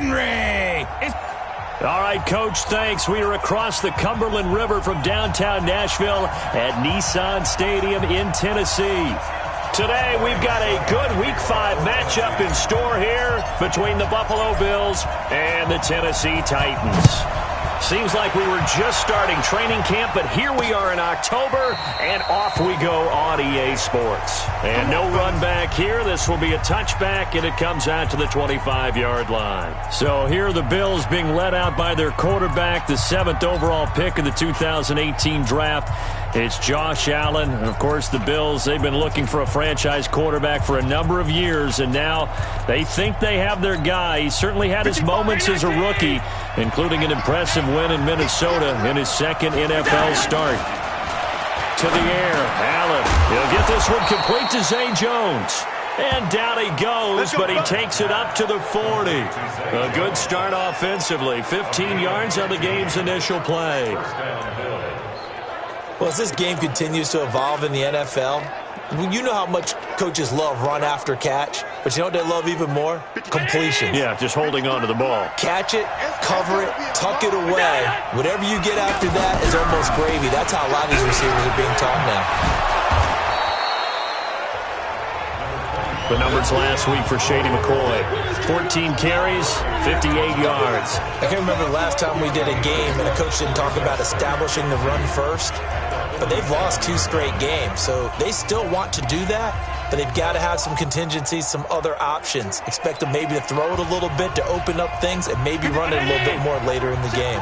Henry. All right, Coach, thanks. We are across the Cumberland River from downtown Nashville at Nissan Stadium in Tennessee. Today, we've got a good Week 5 matchup in store here between the Buffalo Bills and the Tennessee Titans. Seems like we were just starting training camp, but here we are in October, and off we go on EA Sports. And no run back here. This will be a touchback, and it comes out to the 25-yard line. So here are the Bills being led out by their quarterback, the 7th overall pick of the 2018 draft. It's Josh Allen. And, of course, the Bills, they've been looking for a franchise quarterback for a number of years, and now they think they have their guy. He certainly had his moments as a rookie, including an impressive win in Minnesota in his second NFL start. To the air, Allen. He'll get this one complete to Zay Jones. And down he goes, but he takes it up to the 40. A good start offensively. 15 yards on the game's initial play. Well, as this game continues to evolve in the NFL, you know how much coaches love run after catch, but you know what they love even more? Completion. Yeah, just holding on to the ball. Catch it, cover it, tuck it away. Whatever you get after that is almost gravy. That's how a lot of these receivers are being taught now. The numbers last week for Shady McCoy. 14 carries, 58 yards. I can't remember the last time we did a game and a coach didn't talk about establishing the run first. But they've lost 2 straight games, so they still want to do that, but they've got to have some contingencies, some other options. Expect them maybe to throw it a little bit to open up things and maybe run it a little bit more later in the game.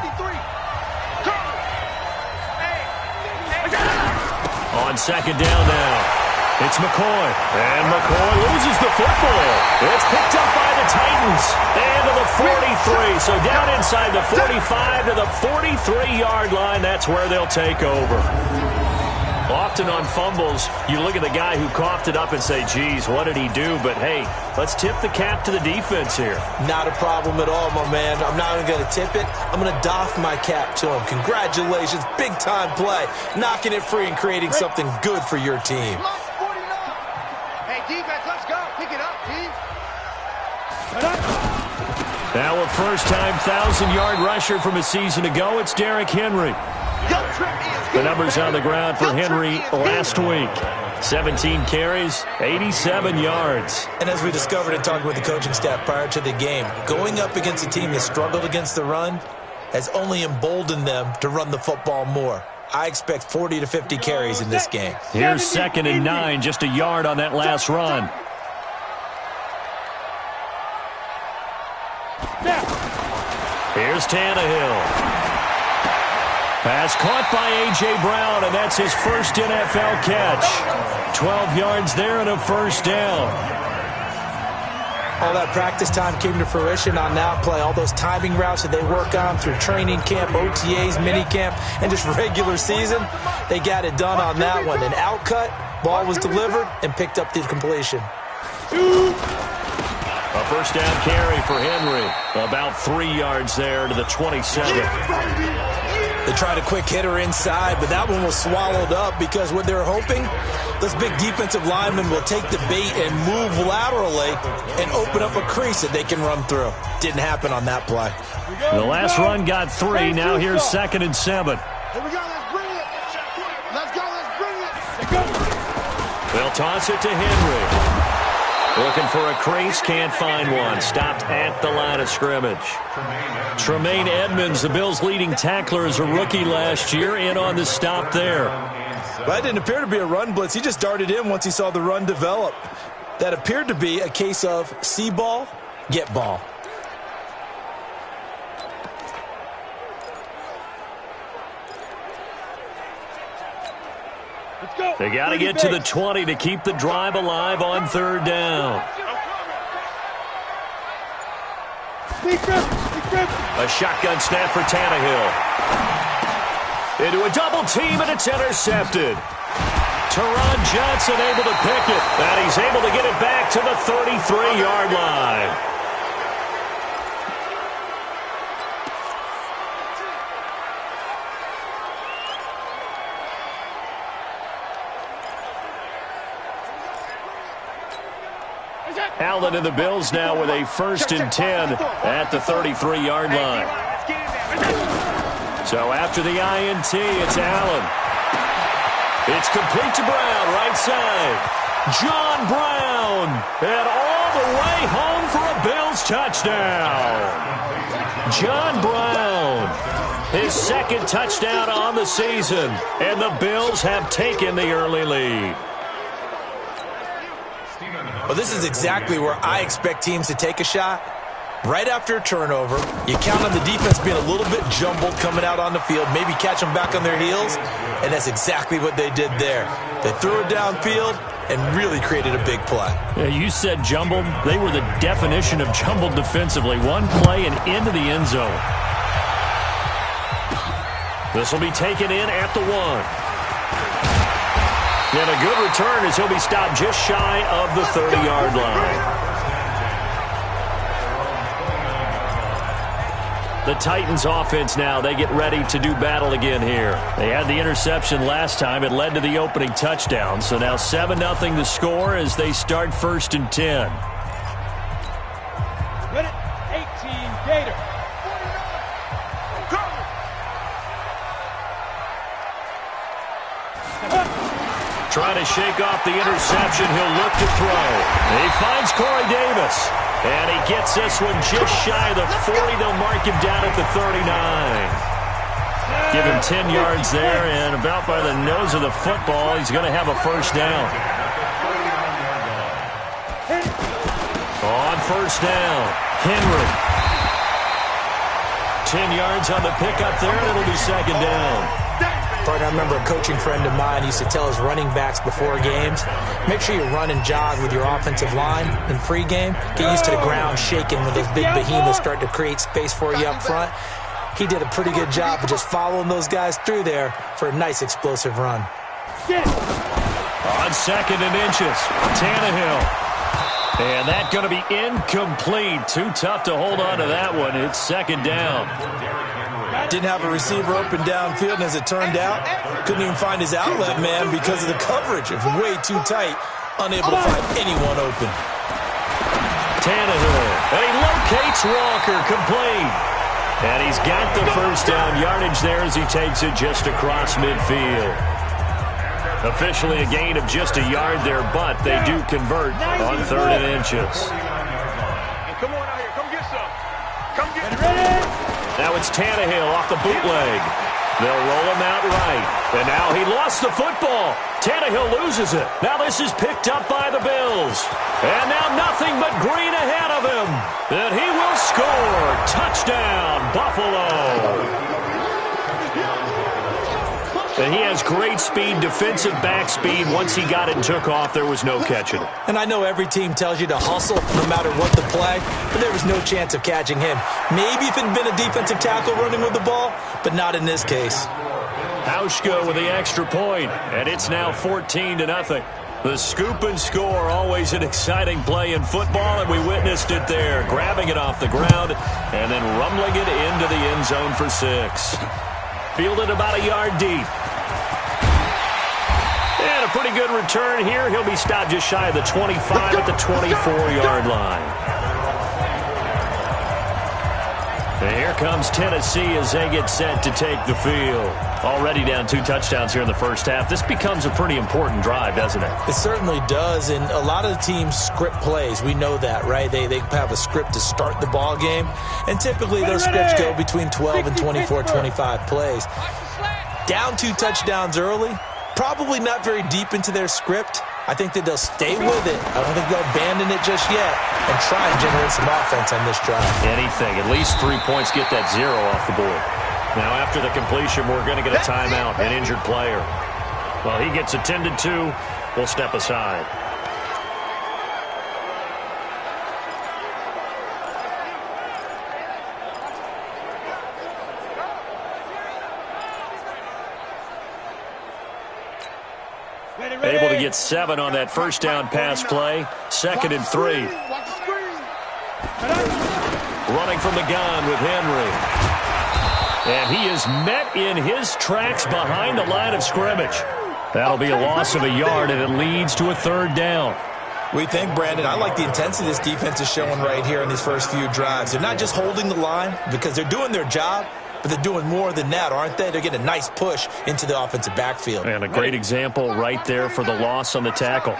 On second down now. It's McCoy. And McCoy loses the football. It's picked up by the Titans. And to the 43. So down inside the 45 to the 43-yard line. That's where they'll take over. Often on fumbles, you look at the guy who coughed it up and say, geez, what did he do? But, hey, let's tip the cap to the defense here. Not a problem at all, my man. I'm not even going to tip it. I'm going to doff my cap to him. Congratulations. Big-time play. Knocking it free and creating something good for your team. Defense, let's go. Pick it up, team. Now a first-time 1,000-yard rusher from a season ago. It's Derrick Henry. The numbers on the ground for Henry last week. 17 carries, 87 yards. And as we discovered in talking with the coaching staff prior to the game, going up against a team that struggled against the run has only emboldened them to run the football more. I expect 40 to 50 carries in this game. Here's 2nd and 9, just a yard on that last run. Here's Tannehill. Pass caught by A.J. Brown, and that's his first NFL catch. 12 yards there and a first down. All that practice time came to fruition on that play. All those timing routes that they work on through training camp, OTAs, minicamp, and just regular season, they got it done on that one. An outcut, ball was delivered, and picked up the completion. A first down carry for Henry. About 3 yards there to the 27. They tried a quick hitter inside, but that one was swallowed up because what they're hoping, those big defensive linemen will take the bait and move laterally and open up a crease that they can run through. Didn't happen on that play. The last run got 3. Now here's 2nd and 7. Here we go. Let's bring it. Let's go. Let's bring it. They'll toss it to Henry. Looking for a crease, can't find one. Stopped at the line of scrimmage. Tremaine Edmonds, the Bills' leading tackler, as a rookie last year, in on the stop there. Well, that didn't appear to be a run blitz. He just darted in once he saw the run develop. That appeared to be a case of see ball, get ball. They got to get to the 20 to keep the drive alive on 3rd down. A shotgun snap for Tannehill. Into a double team, and it's intercepted. Teron Johnson able to pick it, and he's able to get it back to the 33-yard line. Allen and the Bills now with a 1st and 10 at the 33-yard line. So after the INT, it's Allen. It's complete to Brown, right side. John Brown, and all the way home for a Bills touchdown. John Brown, his 2nd touchdown on the season, and the Bills have taken the early lead. Well, this is exactly where I expect teams to take a shot. Right after a turnover, you count on the defense being a little bit jumbled coming out on the field, maybe catch them back on their heels, and that's exactly what they did there. They threw it downfield and really created a big play. Yeah, you said jumbled. They were the definition of jumbled defensively. One play and into the end zone. This will be taken in at the 1. And a good return as he'll be stopped just shy of the 30-yard line. The Titans offense now, they get ready to do battle again here. They had the interception last time. It led to the opening touchdown. So now 7-0 the score as they start 1st and 10. Minute 18, Gator. Trying to shake off the interception. He'll look to throw. He finds Corey Davis. And he gets this one just shy of the 40. They'll mark him down at the 39. Give him 10 yards there, and about by the nose of the football, he's going to have a 1st down. On 1st down, Henry. 10 yards on the pickup there, and it'll be 2nd down. I remember a coaching friend of mine used to tell his running backs before games, make sure you run and jog with your offensive line in pregame. Get used to the ground shaking when those big behemoths start to create space for you up front. He did a pretty good job of just following those guys through there for a nice explosive run. On 2nd and inches, Tannehill. And that's going to be incomplete. Too tough to hold on to that one. It's 2nd down. Didn't have a receiver open downfield, and as it turned out, couldn't even find his outlet man because of the coverage. It was way too tight, unable to find anyone open. Tannehill, and he locates Walker, complete. And he's got the 1st down yardage there as he takes it just across midfield. Officially a gain of just a yard there, but they do convert on 3rd and inches. Come on out here. Come get some. Come get it. Now it's Tannehill off the bootleg. They'll roll him out right. And now he lost the football. Tannehill loses it. Now this is picked up by the Bills. And now nothing but green ahead of him. And he will score. Touchdown, Buffalo. And he has great speed, defensive back speed. Once he got it and took off, there was no catching it. And I know every team tells you to hustle no matter what the play, but there was no chance of catching him. Maybe if it had been a defensive tackle running with the ball, but not in this case. Hauschka with the extra point, and it's now 14-0. The scoop and score, always an exciting play in football, and we witnessed it there. Grabbing it off the ground and then rumbling it into the end zone for 6. Fielded about a yard deep. And a pretty good return here. He'll be stopped just shy of the 25 at the 24-yard line. And here comes Tennessee as they get set to take the field. Already down 2 touchdowns here in the first half. This becomes a pretty important drive, doesn't it? It certainly does, and a lot of the teams script plays. We know that, right? They have a script to start the ball game, and typically those scripts go between 12 and 24, 25 plays. Down 2 touchdowns early, probably not very deep into their script. I think that they'll stay with it. I don't think they'll abandon it just yet and try and generate some offense on this drive. Anything. At least 3 points, get that 0 off the board. Now, after the completion, we're going to get a timeout, an injured player. Well, he gets attended to. We'll step aside. Able to get 7 on that first down pass play. 2nd and 3. Running from the gun with Henry. And he is met in his tracks behind the line of scrimmage. That'll be a loss of a yard, and it leads to a 3rd down. We think, Brandon, I like the intensity this defense is showing right here in these first few drives. They're not just holding the line because they're doing their job, but they're doing more than that, aren't they? They're getting a nice push into the offensive backfield. And a great example right there for the loss on the tackle.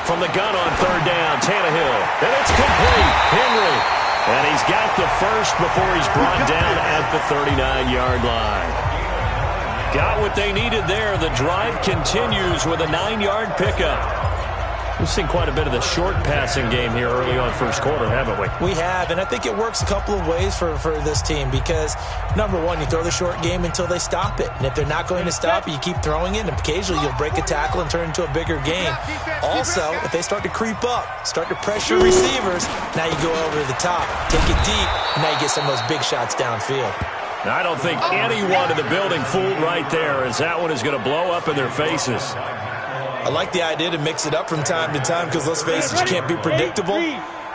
From the gun on third down, Tannehill. And it's complete. Henry. And he's got the first before he's brought down at the 39-yard line. Got what they needed there. The drive continues with a 9-yard pickup. We've seen quite a bit of the short passing game here early on first quarter, haven't we? We have, and I think it works a couple of ways for this team because, number one, you throw the short game until they stop it. And if they're not going to stop it, you keep throwing it, and occasionally you'll break a tackle and turn it into a bigger game. Also, if they start to creep up, start to pressure receivers, now you go over to the top, take it deep, and now you get some of those big shots downfield. Now, I don't think anyone in the building fooled right there, as that one is going to blow up in their faces. I like the idea to mix it up from time to time because, let's face it, you can't be predictable.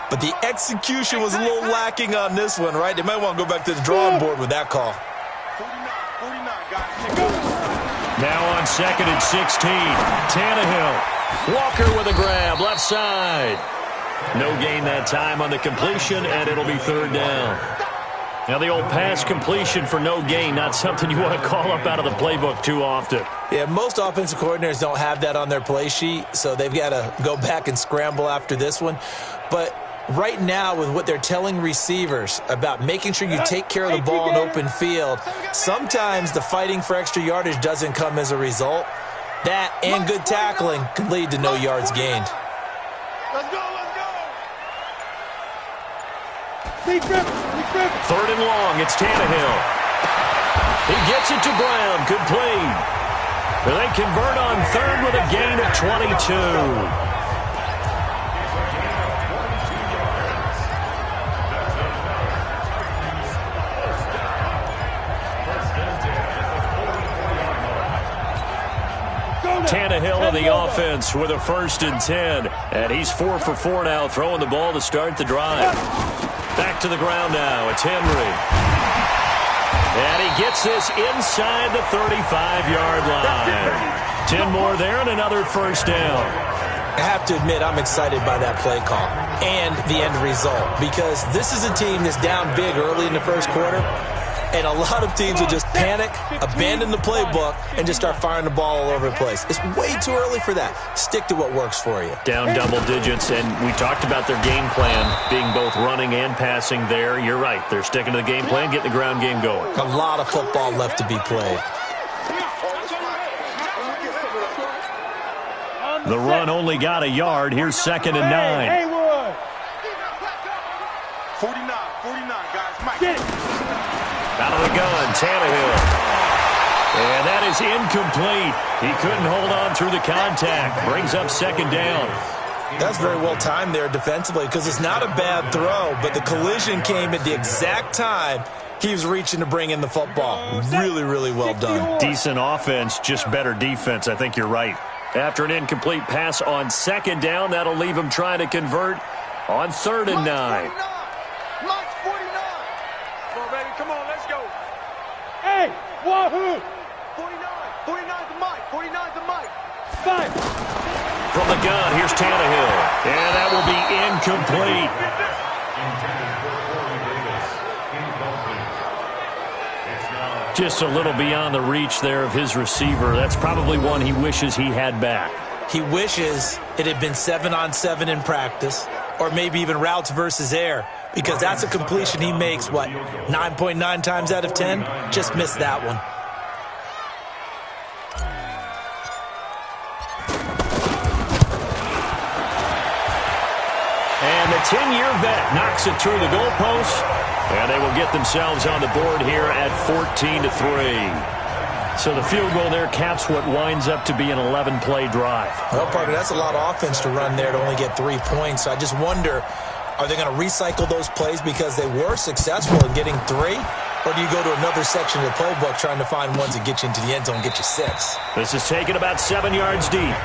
But the execution was a little lacking on this one, right? They might want to go back to the drawing board with that call. Now on 2nd and 16, Tannehill. Walker with a grab, left side. No gain that time on the completion, and it'll be third down. Now, the old pass completion for no gain, not something you want to call up out of the playbook too often. Yeah, most offensive coordinators don't have that on their play sheet, so they've got to go back and scramble after this one. But right now, with what they're telling receivers about making sure you take care of the ball in open field, sometimes the fighting for extra yardage doesn't come as a result. That and good tackling can lead to no yards gained. Let's go, let's go. Third and long, it's Tannehill. He gets it to Brown, complete. They convert on third with a gain of 22. Tannehill in the offense with a 1st and 10. And he's 4 for 4 now, throwing the ball to start the drive. Back to the ground now. It's Henry. And he gets this inside the 35-yard line. 10 more there and another first down. I have to admit, I'm excited by that play call and the end result because this is a team that's down big early in the first quarter, and a lot of teams will just panic, abandon the playbook, and just start firing the ball all over the place. It's way too early for that. Stick to what works for you. Down double digits, and we talked about their game plan being both running and passing there. You're right. They're sticking to the game plan, getting the ground game going. A lot of football left to be played. The run only got a yard. Here's 2nd and 9. 49, guys. Mike. Get it. Out of the gun, Tannehill. And that is incomplete. He couldn't hold on through the contact. Brings up 2nd down. That's very well timed there defensively because it's not a bad throw, but the collision came at the exact time he was reaching to bring in the football. Really, really well done. Decent offense, just better defense. I think you're right. After an incomplete pass on 2nd down, that'll leave him trying to convert on 3rd and 9. Mike's 49. Come on, baby. Come on, let's go. Hey, wahoo! 49. 49 to Mike. 49 to Mike. 5. From the gun, here's Tannehill. And that will be incomplete. Just a little beyond the reach there of his receiver. That's probably one he wishes he had back. He wishes it had been 7-on-7 in practice, or maybe even routes versus air, because that's a completion he makes, 9.9 times out of 10? Just missed that one. And the 10-year vet knocks it through the goalpost, and they will get themselves on the board here at 14-3. So the field goal there caps what winds up to be an 11-play drive. Well, partner, that's a lot of offense to run there to only get 3 points. So I just wonder, are they going to recycle those plays because they were successful in getting 3? Or do you go to another section of the playbook trying to find ones that get you into the end zone and get you 6? This is taken about 7 yards deep.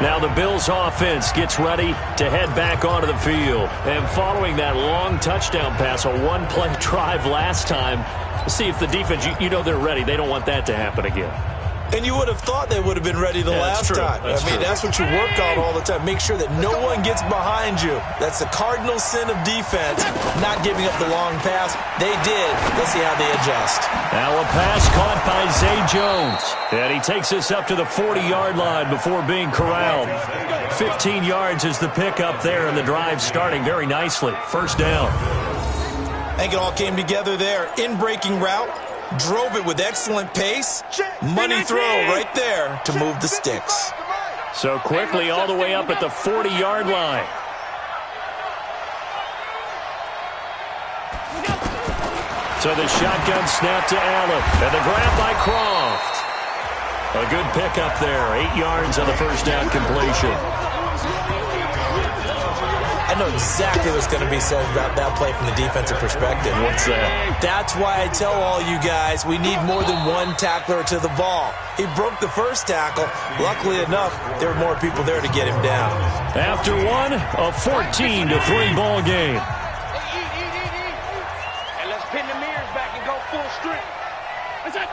Now the Bills offense gets ready to head back onto the field. And following that long touchdown pass, a one-play drive last time, see if the defense, you know they're ready. They don't want that to happen again. And you would have thought they would have been ready the last time. That's what you work on all the time. Make sure that no one gets behind you. That's the cardinal sin of defense, not giving up the long pass. They did. Let's see how they adjust. Now a pass caught by Zay Jones. And he takes us up to the 40-yard line before being corralled. 15 yards is the pickup there, and the drive starting very nicely. First down. I think it all came together there. In-breaking route. Drove it with excellent pace. Money throw right there to move the sticks. So quickly all the way up at the 40-yard line. So the shotgun snap to Allen. And the grab by Croft. A good pickup there. 8 yards on the first down completion. I know exactly what's going to be said about that play from the defensive perspective. What's that? That's why I tell all you guys we need more than one tackler to the ball. He broke the first tackle. Luckily enough, there were more people there to get him down. After one, a 14-3 ball game. And let's pin the mirrors back and go full strength. That's it.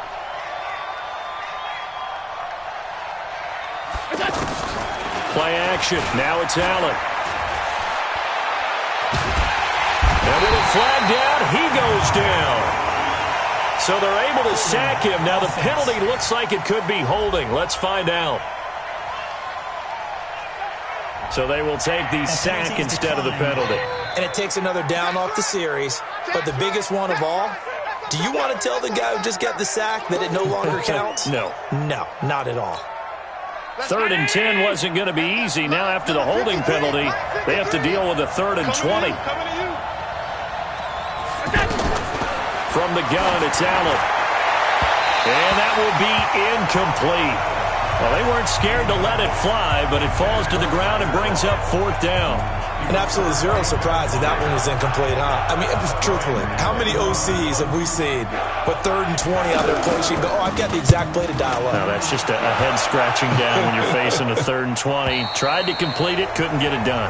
Play action. Now it's Allen. And with a flag down, he goes down. So they're able to sack him. Now the penalty looks like it could be holding. Let's find out. So they will take the sack instead of the penalty. And it takes another down off the series. But the biggest one of all, do you want to tell the guy who just got the sack that it no longer counts? No. No, not at all. 3rd and 10 wasn't going to be easy. Now after the holding penalty, they have to deal with a 3rd and 20. From the gun, it's Allen. And that will be incomplete. Well, they weren't scared to let it fly, but it falls to the ground and brings up 4th down. And absolutely zero surprise that that one was incomplete, huh? I mean, truthfully, how many OCs have we seen with 3rd and 20 out there pushing? Go, I've got the exact play to dial up. No, that's just a head scratching down when you're facing a 3rd and 20. Tried to complete it, couldn't get it done.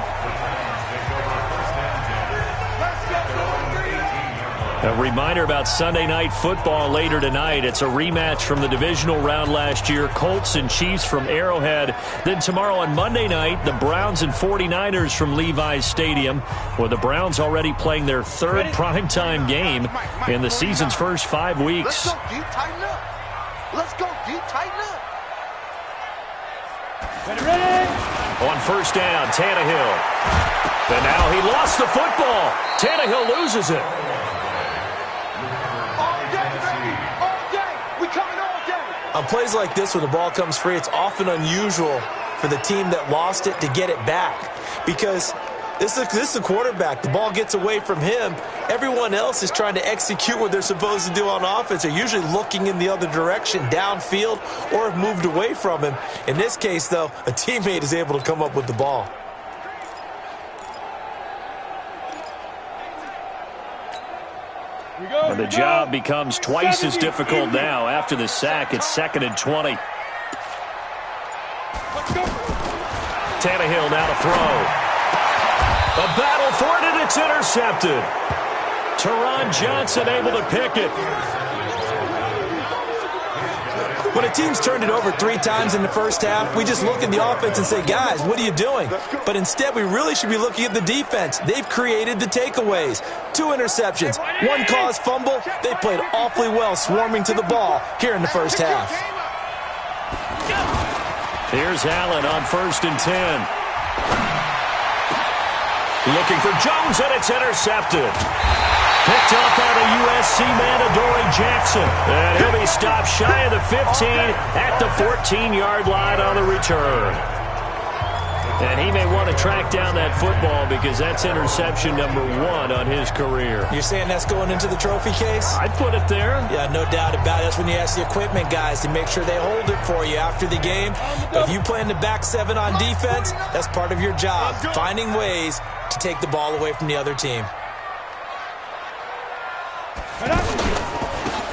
A reminder about Sunday Night Football later tonight. It's a rematch from the divisional round last year. Colts and Chiefs from Arrowhead. Then tomorrow on Monday night, the Browns and 49ers from Levi's Stadium, with the Browns already playing their 3rd primetime game in the season's first 5 weeks. Let's go, dude. Tighten up. Let's go, dude. Tighten up. Ready? On first down, Tannehill. And now he lost the football. Tannehill loses it. On plays like this, when the ball comes free, it's often unusual for the team that lost it to get it back. Because this is a quarterback. The ball gets away from him. Everyone else is trying to execute what they're supposed to do on offense. They're usually looking in the other direction, downfield, or have moved away from him. In this case, though, a teammate is able to come up with the ball. And the job becomes twice as difficult now. After the sack, it's 2nd and 20. Tannehill now to throw. A battle for it, and it's intercepted. Teron Johnson able to pick it. When a team's turned it over 3 times in the first half, we just look at the offense and say, guys, what are you doing? But instead, we really should be looking at the defense. They've created the takeaways. 2 interceptions, 1 caused fumble. They played awfully well swarming to the ball here in the first half. Here's Allen on 1st and 10. Looking for Jones, and it's intercepted. Picked up by the USC man, Adoree Jackson. And he'll be stopped shy of the 15 at the 14-yard line on the return. And he may want to track down that football because that's interception number 1 on his career. You're saying that's going into the trophy case? I'd put it there. Yeah, no doubt about it. That's when you ask the equipment guys to make sure they hold it for you after the game. But if you play in the back 7 on defense, that's part of your job, finding ways to take the ball away from the other team.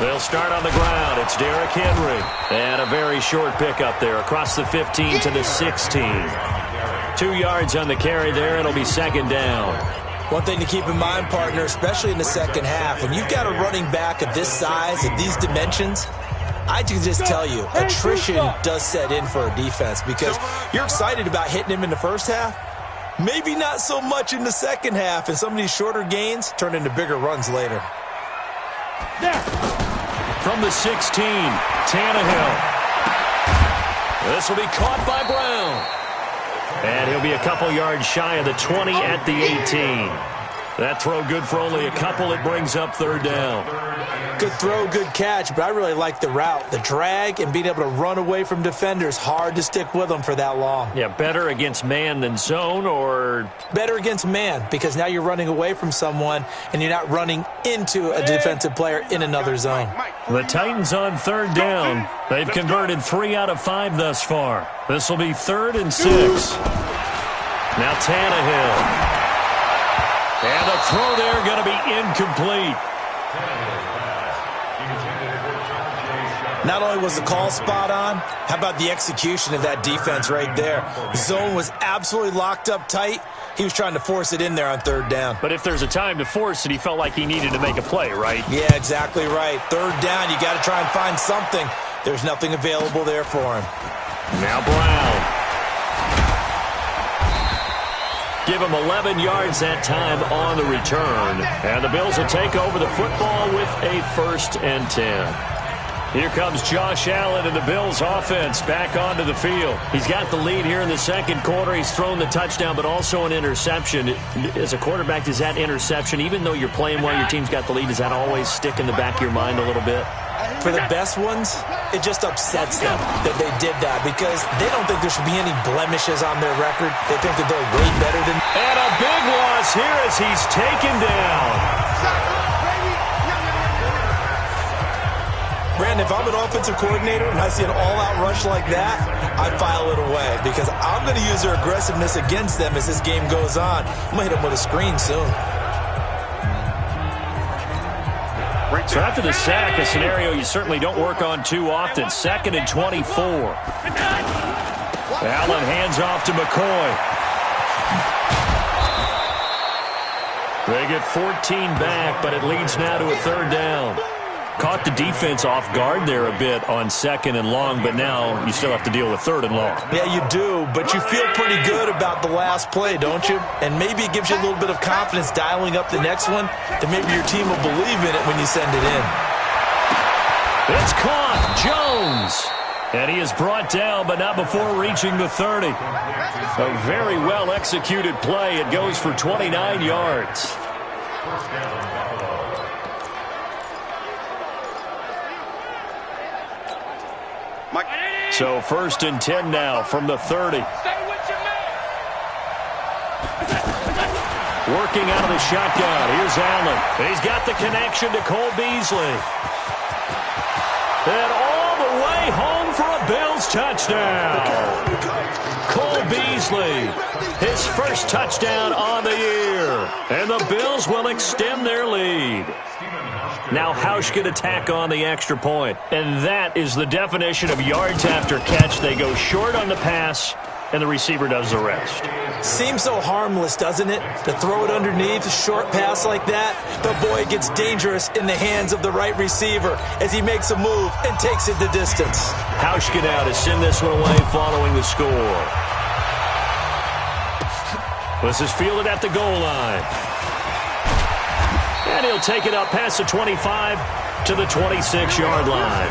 They'll start on the ground. It's Derrick Henry. And a very short pickup there across the 15 to the 16. 2 yards on the carry there. It'll be second down. One thing to keep in mind, partner, especially in the second half, when you've got a running back of this size, of these dimensions, I can just tell you, attrition does set in for a defense because you're excited about hitting him in the first half. Maybe not so much in the second half, and some of these shorter gains turn into bigger runs later. From the 16, Tannehill. This will be caught by Brown. And he'll be a couple yards shy of the 20 at the 18. That throw good for only a couple. It brings up third down. Good throw, good catch, but I really like the route. The drag and being able to run away from defenders, hard to stick with them for that long. Yeah, better against man than zone, or? Better against man, because now you're running away from someone and you're not running into a defensive player in another zone. The Titans on third down. They've converted 3 out of 5 thus far. This will be 3rd and 6. Now Tannehill. And the throw there going to be incomplete. Not only was the call spot on, how about the execution of that defense right there? The zone was absolutely locked up tight. He was trying to force it in there on third down. But if there's a time to force it, he felt like he needed to make a play, right? Yeah, exactly right. Third down, you got to try and find something. There's nothing available there for him. Now Brown. Give him 11 yards that time on the return. And the Bills will take over the football with a 1st and 10. Here comes Josh Allen and the Bills offense back onto the field. He's got the lead here in the second quarter. He's thrown the touchdown, but also an interception. As a quarterback, does that interception, even though you're playing while your team's got the lead, does that always stick in the back of your mind a little bit? For the best ones, it just upsets them that they did that because they don't think there should be any blemishes on their record. They think that they're way better than... And a big loss here as he's taken down. Brandon, if I'm an offensive coordinator and I see an all-out rush like that, I file it away because I'm going to use their aggressiveness against them as this game goes on. I'm going to hit them with a screen soon. So after the sack, a scenario you certainly don't work on too often. 2nd and 24. Allen hands off to McCoy. They get 14 back, but it leads now to a 3rd down. Caught the defense off guard there a bit on 2nd and long, but now you still have to deal with 3rd and long. Yeah, you do, but you feel pretty good about the last play, don't you? And maybe it gives you a little bit of confidence dialing up the next one, that maybe your team will believe in it when you send it in. It's caught. Jones. And he is brought down, but not before reaching the 30. A very well-executed play. It goes for 29 yards. So 1st and 10 now from the 30. Working out of the shotgun. Here's Allen. He's got the connection to Cole Beasley. And all the way home for a Bills touchdown. Cole Beasley, his first touchdown on the year. And the Bills will extend their lead. Now Hausch could attack on the extra point. And that is the definition of yards after catch. They go short on the pass, and the receiver does the rest. Seems so harmless, doesn't it? To throw it underneath, a short pass like that. But boy, it gets dangerous in the hands of the right receiver as he makes a move and takes it the distance. Hausch get out to send this one away following the score. This is fielded at the goal line. And he'll take it up past the 25 to the 26-yard line.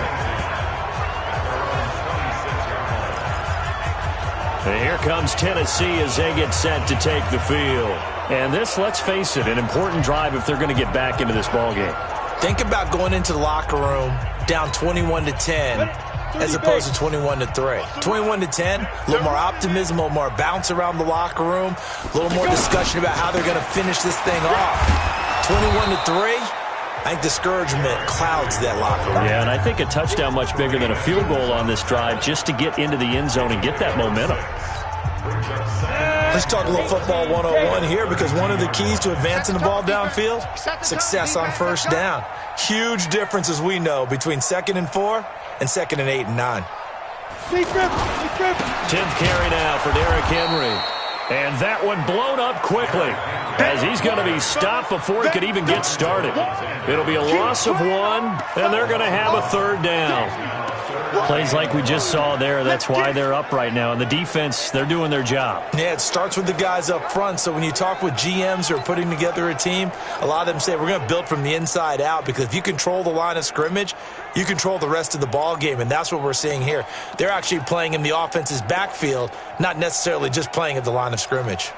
And here comes Tennessee as they get set to take the field. And this, let's face it, an important drive if they're going to get back into this ballgame. Think about going into the locker room down 21-10 as opposed to 21-3. 21-10, a little more optimism, a little more bounce around the locker room, a little more discussion about how they're going to finish this thing off. 21-3, I think discouragement clouds that locker room. Yeah, and I think a touchdown much bigger than a field goal on this drive just to get into the end zone and get that momentum. Let's talk a little football 101 here, because one of the keys to advancing the ball downfield, success on first down. Huge difference, as we know, between 2nd and 4 and 2nd and 8 and 9. 10th carry now for Derrick Henry. And that one blown up quickly, as he's going to be stopped before he could even get started. It'll be a loss of 1, and they're going to have a 3rd down. Plays like we just saw there, that's why they're up right now. And the defense, they're doing their job. Yeah, it starts with the guys up front. So when you talk with GMs who are putting together a team, a lot of them say we're going to build from the inside out, because if you control the line of scrimmage, you control the rest of the ball game, and that's what we're seeing here. They're actually playing in the offense's backfield, not necessarily just playing at the line of scrimmage.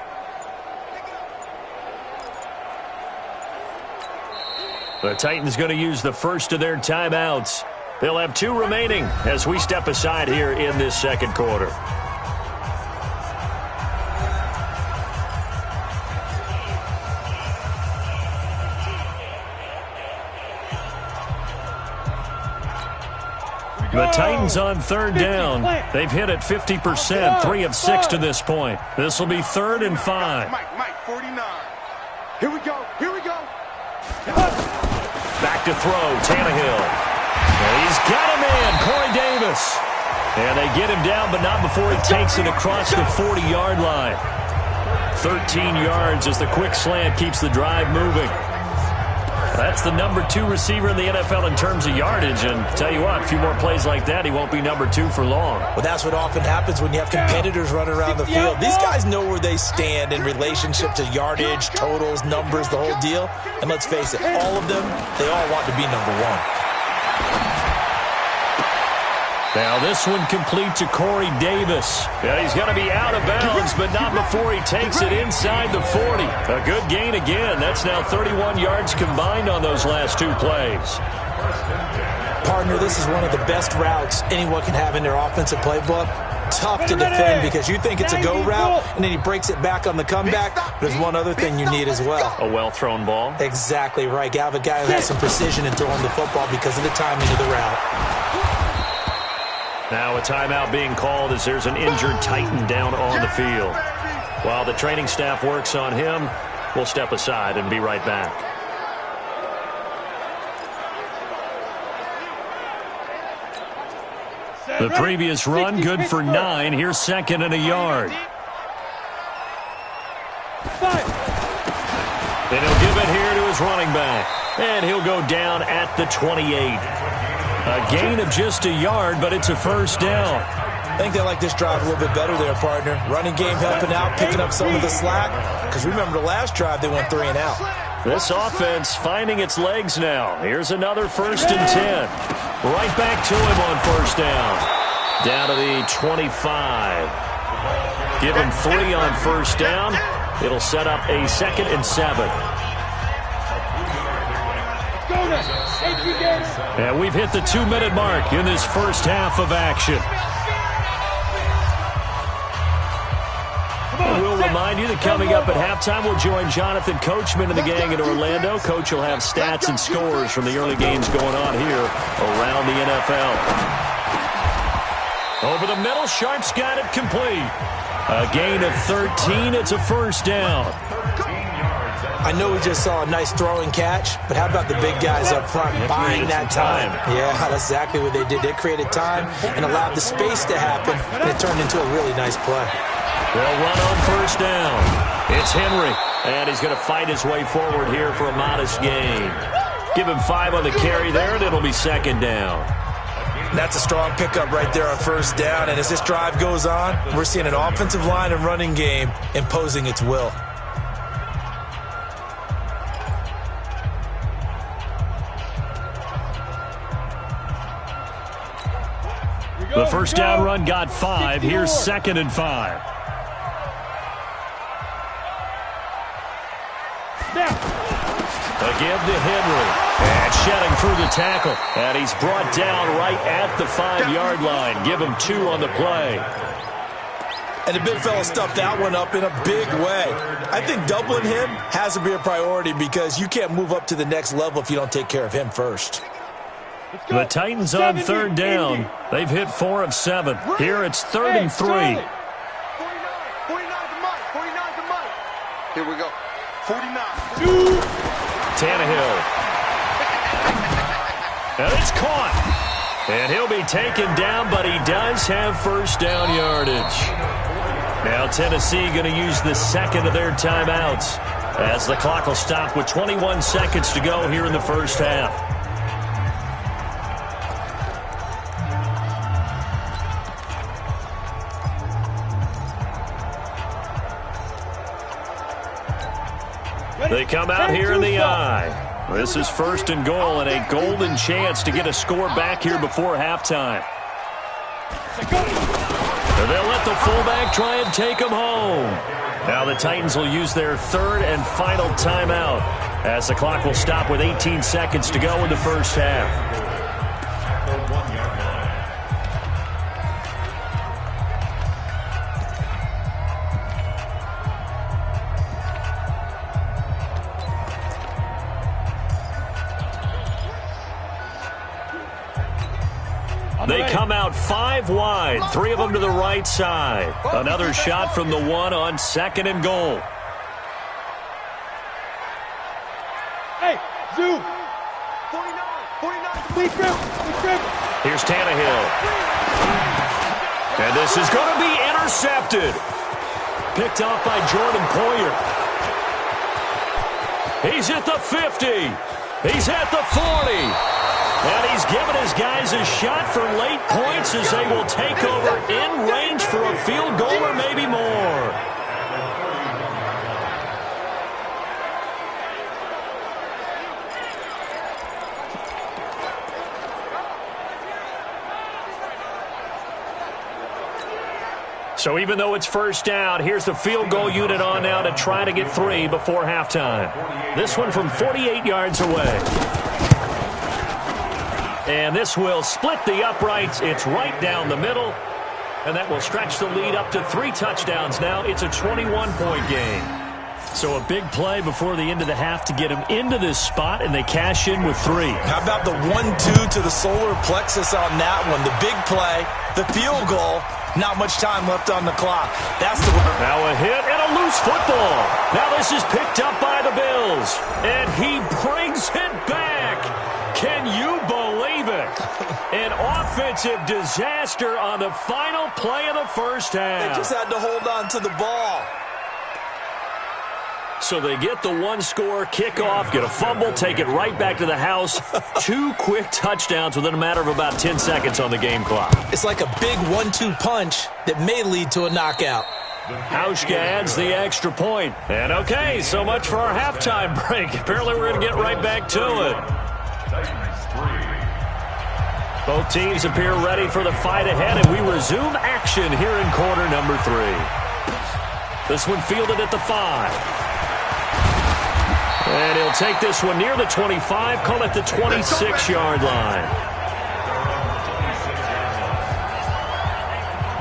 The Titans going to use the first of their timeouts. They'll have 2 remaining as we step aside here in this second quarter. The Titans on 3rd down. They've hit it 50%, 3 of 6 to this point. This will be 3rd and 5. Mike, 49. Here we go. Back to throw, Tannehill. And he's got him in, Corey Davis. And they get him down, but not before he takes it across the 40-yard line. 13 yards as the quick slant keeps the drive moving. That's the number 2 receiver in the NFL in terms of yardage. And tell you what, a few more plays like that, he won't be number 2 for long. Well, that's what often happens when you have competitors running around the field. These guys know where they stand in relationship to yardage, totals, numbers, the whole deal. And let's face it, all of them, they all want to be number 1. Now this one complete to Corey Davis. Yeah, he's going to be out of bounds, but not before he takes it inside the 40. A good gain again. That's now 31 yards combined on those last 2 plays. Partner, this is one of the best routes anyone can have in their offensive playbook. Tough to defend because you think it's a go route, and then he breaks it back on the comeback. There's one other thing you need as well. A well-thrown ball. Exactly right. You have a guy who has some precision in throwing the football because of the timing of the route. Now a timeout being called as there's an injured Titan down on the field. While the training staff works on him, we'll step aside and be right back. The previous run, good for 9. Here's 2nd and a yard. Then he'll give it here to his running back. And he'll go down at the 28. A gain of just a yard, but it's a 1st down. I think they like this drive a little bit better there, partner. Running game helping out, picking up some of the slack. Because remember, the last drive, they went 3 and out. This offense finding its legs now. Here's another 1st and 10. Right back to him on 1st down. Down to the 25. Give him 3 on 1st down. It'll set up a 2nd and 7. And we've hit the 2-minute mark in this first half of action. And we'll remind you that coming up at halftime, we'll join Jonathan Coachman and the gang in Orlando. Coach will have stats and scores from the early games going on here around the NFL. Over the middle, Sharp's got it complete. A gain of 13. It's a 1st down. I know we just saw a nice throwing catch, but how about the big guys up front buying that time? Yeah, that's exactly what they did. They created time and allowed the space to happen, and it turned into a really nice play. They'll run on 1st down. It's Henry, and he's going to fight his way forward here for a modest gain. Give him 5 on the carry there, and it'll be 2nd down. That's a strong pickup right there on 1st down, and as this drive goes on, we're seeing an offensive line and running game imposing its will. The 1st down run got 5. Here's 2nd and 5. Again to Henry. And shedding through the tackle. And he's brought down right at the 5-yard line. Give him 2 on the play. And the big fella stuffed that one up in a big way. I think doubling him has to be a priority because you can't move up to the next level if you don't take care of him first. The Titans on 3rd down. They've hit 4 of 7. Here it's 3rd and 3. 49 to Mike. 49 Here we go. 49. Tannehill. And it's caught. And he'll be taken down, but he does have first down yardage. Now Tennessee going to use the second of their timeouts as the clock will stop with 21 seconds to go here in the first half. They come out here in the I. This is first and goal and a golden chance to get a score back here before halftime. And they'll let the fullback try and take him home. Now the Titans will use their third and final timeout as the clock will stop with 18 seconds to go in the first half. They come out 5 wide, 3 of them to the right side. Another shot from the 1 on second and goal. Hey, Zoo. 49. Here's Tannehill. And this is going to be intercepted. Picked off by Jordan Poyer. He's at the 50. He's at the 40. And he's given his guys a shot for late points as they will take over in range for a field goal or maybe more. So even though it's first down, here's the field goal unit on now to try to get 3 before halftime. This one from 48 yards away. And this will split the uprights. It's right down the middle. And that will stretch the lead up to 3 touchdowns now. It's a 21-point game. So a big play before the end of the half to get him into this spot, and they cash in with 3. How about the 1-2 to the solar plexus on that one? The big play, the field goal, not much time left on the clock. That's the one. Now a hit and a loose football. Now this is picked up by the Bills. And he brings it back. Can you believe it? An offensive disaster on the final play of the first half. They just had to hold on to the ball. So they get the 1-score kickoff, get a fumble, take it right back to the house. 2 quick touchdowns within a matter of about 10 seconds on the game clock. It's like a big 1-2 punch that may lead to a knockout. Hauschka adds the extra point. And okay, so much for our halftime break. Apparently we're going to get right back to it. Both teams appear ready for the fight ahead, and we resume action here in quarter number 3. This one fielded at the 5. And he'll take this one near the 25, call it the 26-yard line.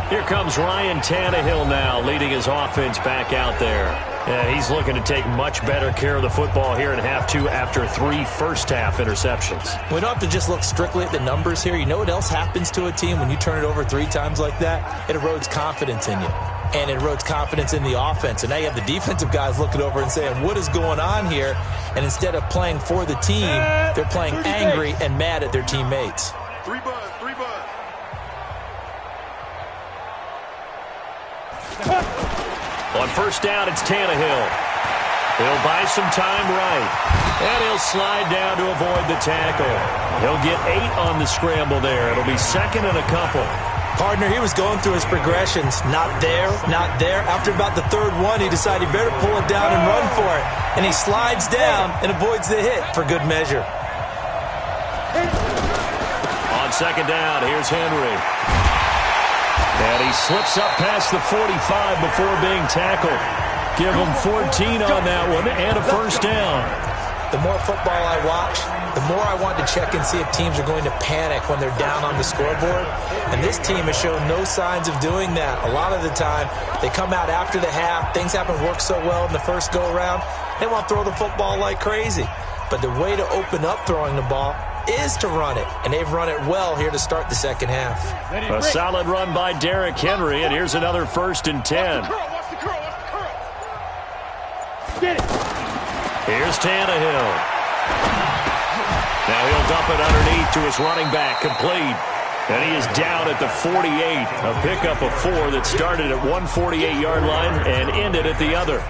Here comes Ryan Tannehill now, leading his offense back out there. And he's looking to take much better care of the football here in half 2 after 3 first-half interceptions. We don't have to just look strictly at the numbers here. You know what else happens to a team when you turn it over 3 times like that? It erodes confidence in you. And it erodes confidence in the offense. And now you have the defensive guys looking over and saying, what is going on here? And instead of playing for the team, they're playing angry and mad at their teammates. 3 buzz. On first down, it's Tannehill. He'll buy some time right. And he'll slide down to avoid the tackle. He'll get 8 on the scramble there. It'll be second and a couple. Partner, he was going through his progressions. Not there, not there. After about the 3rd one, he decided he better pull it down and run for it. And he slides down and avoids the hit for good measure. On second down, here's Henry. And he slips up past the 45 before being tackled. Give him 14 on that one and a first down. The more football I watch, the more I want to check and see if teams are going to panic when they're down on the scoreboard. And this team has shown no signs of doing that. A lot of the time, they come out after the half. Things haven't worked so well in the first go-around. They want to throw the football like crazy. But the way to open up throwing the ball is to run it. And they've run it well here to start the second half. A solid run by Derrick Henry, and here's another 1st and 10. Get it. Here's Tannehill. Now he'll dump it underneath to his running back, complete. And he is down at the 48. A pickup of 4 that started at 148-yard line and ended at the other.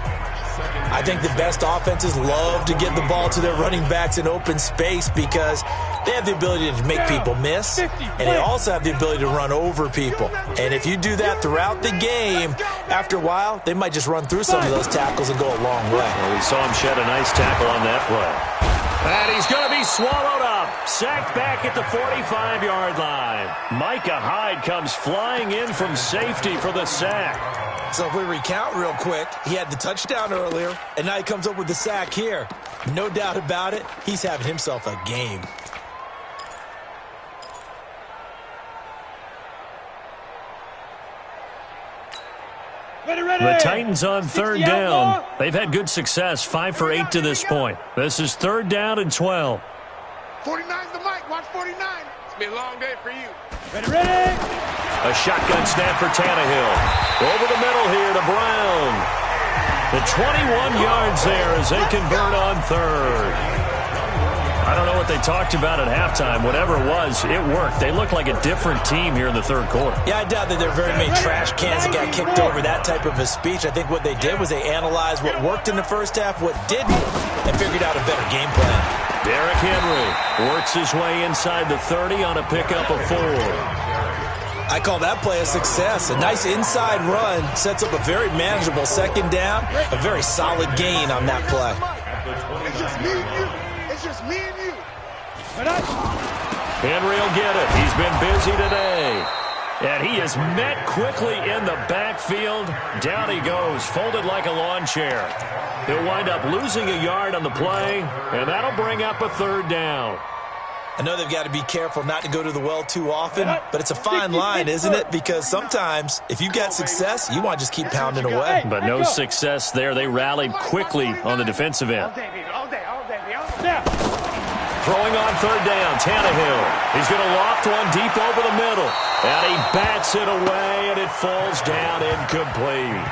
I think the best offenses love to get the ball to their running backs in open space because they have the ability to make people miss, and they also have the ability to run over people. And if you do that throughout the game, after a while, they might just run through some of those tackles and go a long way. Well, we saw him shed a nice tackle on that play. And he's going to be swallowed up. Sacked back at the 45-yard line. Micah Hyde comes flying in from safety for the sack. So if we recount real quick, he had the touchdown earlier, and now he comes up with the sack here. No doubt about it, he's having himself a game. The Titans on third down. They've had good success, 5 for 8 to this point. This is third down and 12. 49's the mic. Watch 49. It's been a long day for you. Ready. A shotgun snap for Tannehill. Over the middle here to Brown. The 21 yards there as they convert on third. I don't know what they talked about at halftime. Whatever it was, it worked. They looked like a different team here in the third quarter. Yeah, I doubt that there are very many trash cans that got kicked over that type of a speech. I think what they did was they analyzed what worked in the first half, what didn't, and figured out a better game plan. Derrick Henry works his way inside the 30 on a pickup of 4. I call that play a success. A nice inside run sets up a very manageable second down, a very solid gain on that play. It's just me and you. It's just me and you. Henry will get it. He's been busy today. And he is met quickly in the backfield. Down he goes, folded like a lawn chair. He'll wind up losing a yard on the play, and that'll bring up a third down. I know they've got to be careful not to go to the well too often, but it's a fine line, isn't it? Because sometimes, if you got success, you want to just keep pounding away. But no success there. They rallied quickly on the defensive end. Throwing on third down, Tannehill. He's going to loft one deep over the middle. And he bats it away, and it falls down incomplete.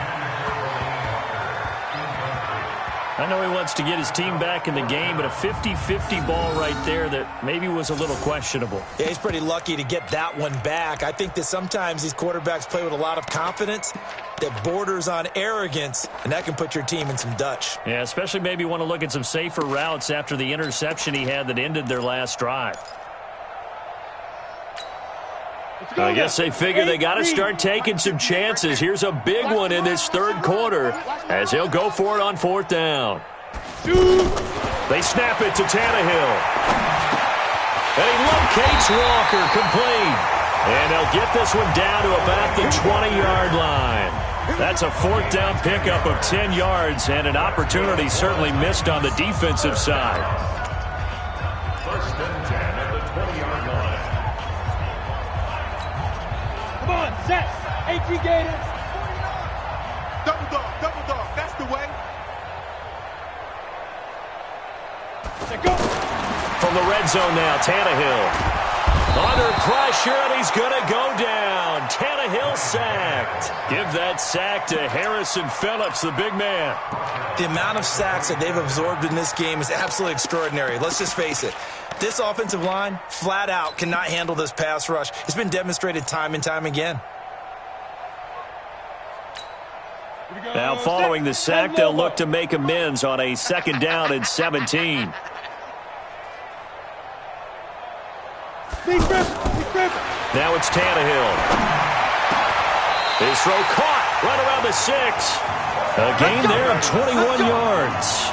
I know he wants to get his team back in the game, but a 50-50 ball right there that maybe was a little questionable. Yeah, he's pretty lucky to get that one back. I think that sometimes these quarterbacks play with a lot of confidence that borders on arrogance, and that can put your team in some Dutch. Yeah, especially maybe want to look at some safer routes after the interception he had that ended their last drive. I guess they figure they got to start taking some chances. Here's a big one in this third quarter as he'll go for it on fourth down. They snap it to Tannehill. And he locates Walker, complete. And they'll get this one down to about the 20-yard line. That's a fourth down pickup of 10 yards and an opportunity certainly missed on the defensive side. First and 10 at the 20-yard line. Come on, set. AT Gators. Double dog. That's the way. Let's go. From the red zone now, Tannehill. Under pressure, and he's going to go down. Tannehill sacked. Give that sack to Harrison Phillips, the big man. The amount of sacks that they've absorbed in this game is absolutely extraordinary. Let's just face it. This offensive line, flat out, cannot handle this pass rush. It's been demonstrated time and time again. Now, following the sack, they'll look to make amends on a second down and 17. Now it's Tannehill. His throw caught right around the 6. A gain there of 21 yards.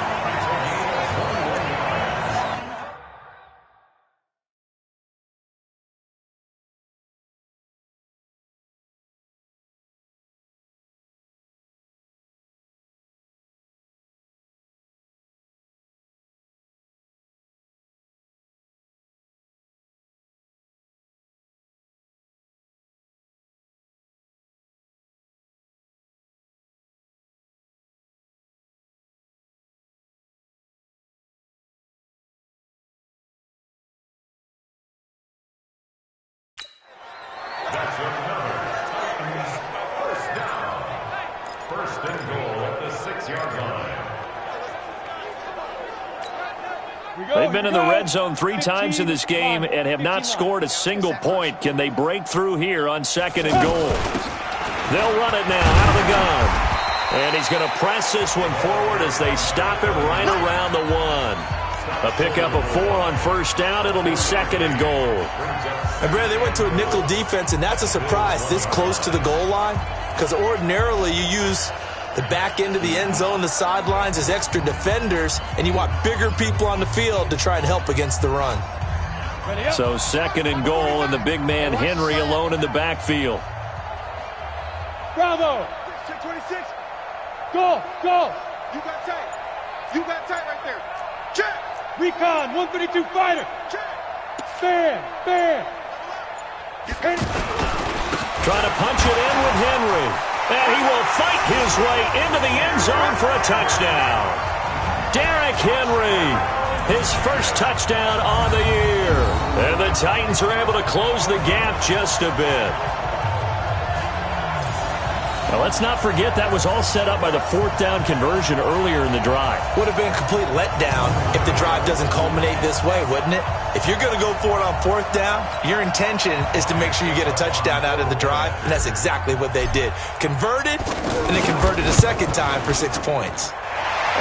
They've been in the red zone 3 times in this game and have not scored a single point. Can they break through here on 2nd and goal? They'll run it now out of the gun. And he's going to press this one forward as they stop him right around the 1. A pickup of 4 on 1st down. It'll be 2nd and goal. And Brad, they went to a nickel defense, and that's a surprise this close to the goal line, because ordinarily you use the back end of the end zone, the sidelines as extra defenders, and you want bigger people on the field to try and help against the run. So 2nd and goal, and the big man Henry alone in the backfield. Bravo. 26. Go. You got tight. You got tight right there. Check. Recon, 132 fighter. Check. Bam. Trying to punch it in with Henry. And he will fight his way into the end zone for a touchdown. Derrick Henry, his first touchdown on the year. And the Titans are able to close the gap just a bit. Now, let's not forget that was all set up by the 4th down conversion earlier in the drive. Would have been a complete letdown if the drive doesn't culminate this way, wouldn't it? If you're going to go for it on 4th down, your intention is to make sure you get a touchdown out of the drive, and that's exactly what they did. Converted, and they converted a 2nd time for 6 points.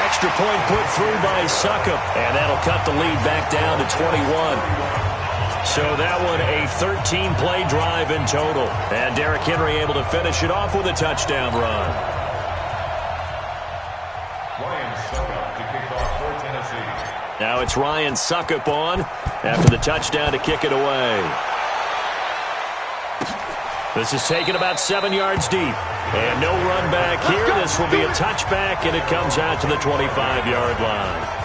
Extra point put through by Succop, and that'll cut the lead back down to 21. So that one a 13-play drive in total. And Derrick Henry able to finish it off with a touchdown run. Ryan Succop to kick off for Tennessee. Now it's Ryan Succop on after the touchdown to kick it away. This is taken about 7 yards deep. And no run back here. This will be a touchback, and it comes out to the 25-yard line.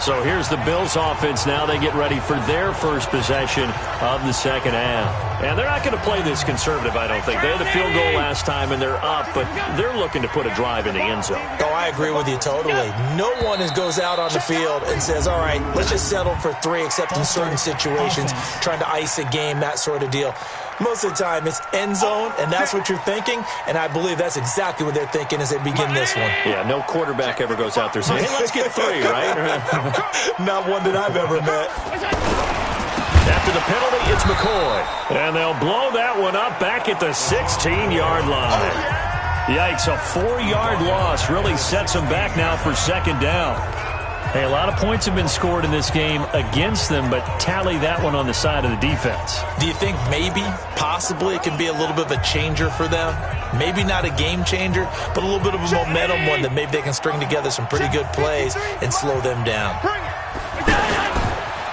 So here's the Bills offense now. They get ready for their first possession of the 2nd half. And they're not going to play this conservative, I don't think. They had the field goal last time, and they're up, but they're looking to put a drive in the end zone. Oh, I agree with you totally. No one goes out on the field and says, all right, let's just settle for 3, except in certain situations, trying to ice a game, that sort of deal. Most of the time, it's end zone, and that's what you're thinking, and I believe that's exactly what they're thinking as they begin this one. Yeah, no quarterback ever goes out there saying, hey, let's get 3, right? Not one that I've ever met. After the penalty, it's McCoy. And they'll blow that one up back at the 16-yard line. Yikes, a 4-yard loss really sets them back now for 2nd down. Hey, a lot of points have been scored in this game against them, but tally that one on the side of the defense. Do you think maybe, possibly, it can be a little bit of a changer for them? Maybe not a game changer, but a little bit of a momentum one that maybe they can string together some pretty good plays and slow them down.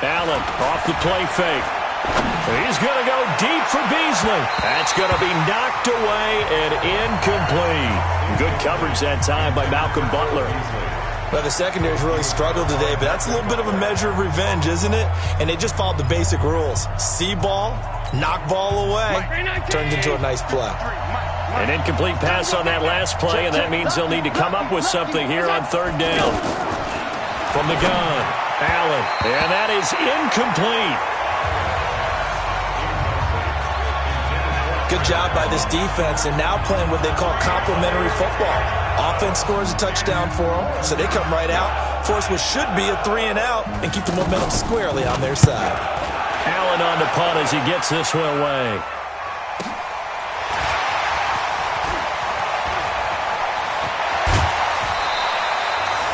Allen off the play fake. He's going to go deep for Beasley. That's going to be knocked away and incomplete. Good coverage that time by Malcolm Butler. Well, the secondary's really struggled today, but that's a little bit of a measure of revenge, isn't it? And they just followed the basic rules. See ball, knock ball away, turned into a nice play. An incomplete pass on that last play, and that means they'll need to come up with something here on 3rd down. From the gun, Allen, and that is incomplete. Good job by this defense, and now playing what they call complementary football. Offense scores a touchdown for them, so they come right out, force what should be a 3-and-out, and keep the momentum squarely on their side. Allen on the punt as he gets this one away.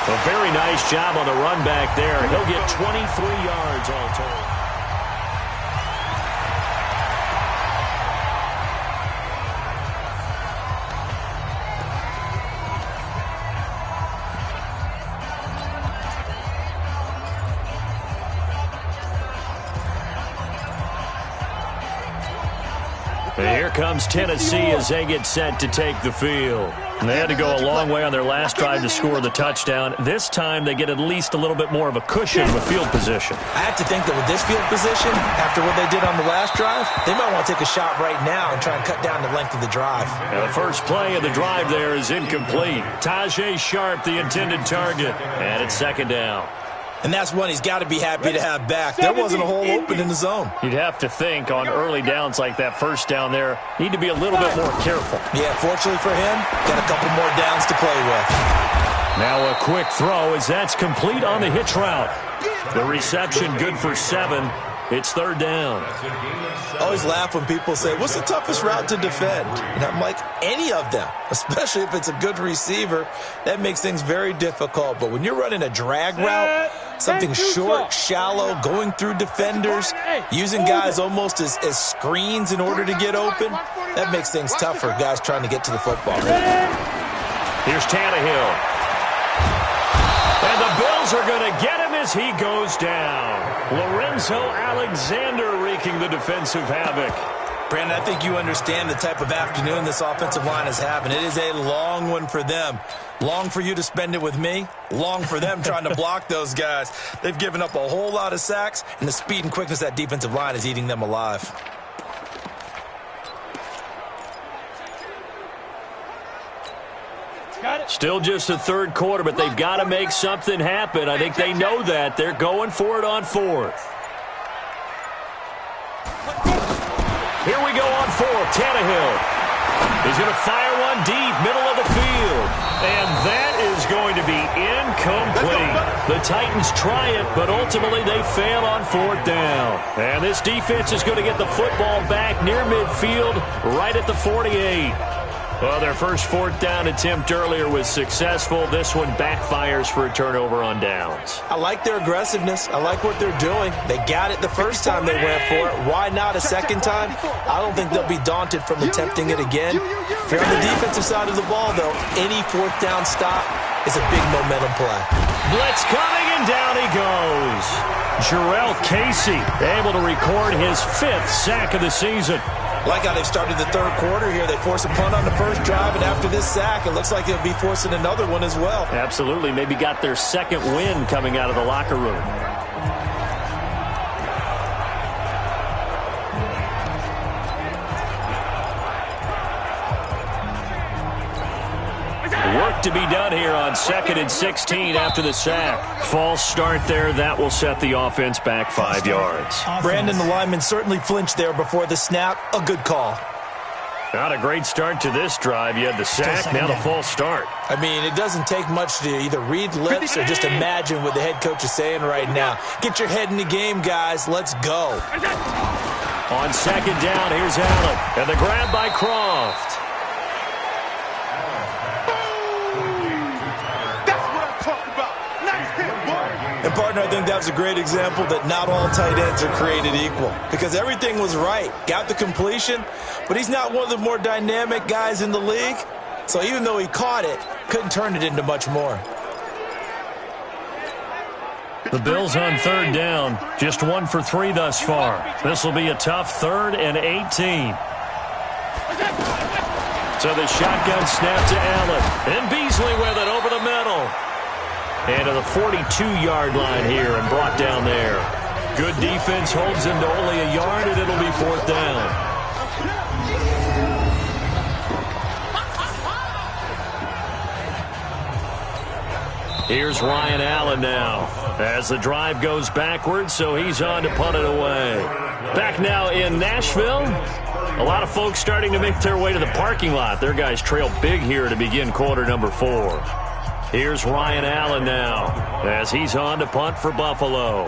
A very nice job on the run back there. He'll get 23 yards all told. Here comes Tennessee as they get set to take the field. They had to go a long way on their last drive to score the touchdown. This time they get at least a little bit more of a cushion with field position. I have to think that with this field position, after what they did on the last drive, they might want to take a shot right now and try and cut down the length of the drive. And the first play of the drive there is incomplete. Tajay Sharp, the intended target, and it's 2nd down. And that's one he's got to be happy to have back. There wasn't a hole open in the zone. You'd have to think on early downs like that first down there, need to be a little bit more careful. Yeah, fortunately for him, got a couple more downs to play with. Now a quick throw as that's complete on the hitch route. The reception good for 7. It's third down. I always laugh when people say, what's the toughest route to defend? And I'm like, any of them, especially if it's a good receiver. That makes things very difficult. But when you're running a drag route, something short, shallow, going through defenders, using guys almost as screens in order to get open, that makes things tough for guys trying to get to the football. Here's Tannehill. And the Bills are going to get him as he goes down. Lorenzo Alexander wreaking the defensive havoc. Brandon, I think you understand the type of afternoon this offensive line is having. It is a long one for them. Long for you to spend it with me. Long for them trying to block those guys. They've given up a whole lot of sacks, and the speed and quickness of that defensive line is eating them alive. Still just the third quarter, but they've got to make something happen. I think they know that. They're going for it on fourth. Here we go on fourth. Tannehill is going to fire one deep, middle of the field. And that is going to be incomplete. The Titans try it, but ultimately they fail on fourth down. And this defense is going to get the football back near midfield, right at the 48. Well, their first fourth down attempt earlier was successful. This one backfires for a turnover on downs. I like their aggressiveness. I like what they're doing. They got it the first time they went for it. Why not a second time? I don't think they'll be daunted from attempting it again. If you're on the defensive side of the ball, though, any fourth down stop is a big momentum play. Blitz coming, and down he goes. Jarrell Casey able to record his 5th sack of the season. Like how they've started the third quarter here. They force a punt on the first drive, and after this sack, it looks like they'll be forcing another one as well. Absolutely. Maybe got their second win coming out of the locker room. Work to be done here on 2nd and 16 after the sack. False start there. That will set the offense back 5 yards. Brandon, the lineman certainly flinched there before the snap. A good call. Not a great start to this drive. You had the sack, now the false start. I mean, it doesn't take much to either read lips or just imagine what the head coach is saying right now. Get your head in the game, guys. Let's go. On second down, here's Allen. And the grab by Croft. And, partner, I think that was a great example that not all tight ends are created equal because everything was right. Got the completion, but he's not one of the more dynamic guys in the league. So even though he caught it, couldn't turn it into much more. The Bills on third down, just 1 for 3 thus far. This will be a tough 3rd and 18. So the shotgun snap to Allen. And Beasley with it over the middle. And to the 42-yard line here and brought down there. Good defense holds him to only a yard, and it'll be 4th down. Here's Ryan Allen now as the drive goes backwards, so he's on to punt it away. Back now in Nashville. A lot of folks starting to make their way to the parking lot. Their guys trail big here to begin quarter number 4. Here's Ryan Allen now as he's on to punt for Buffalo.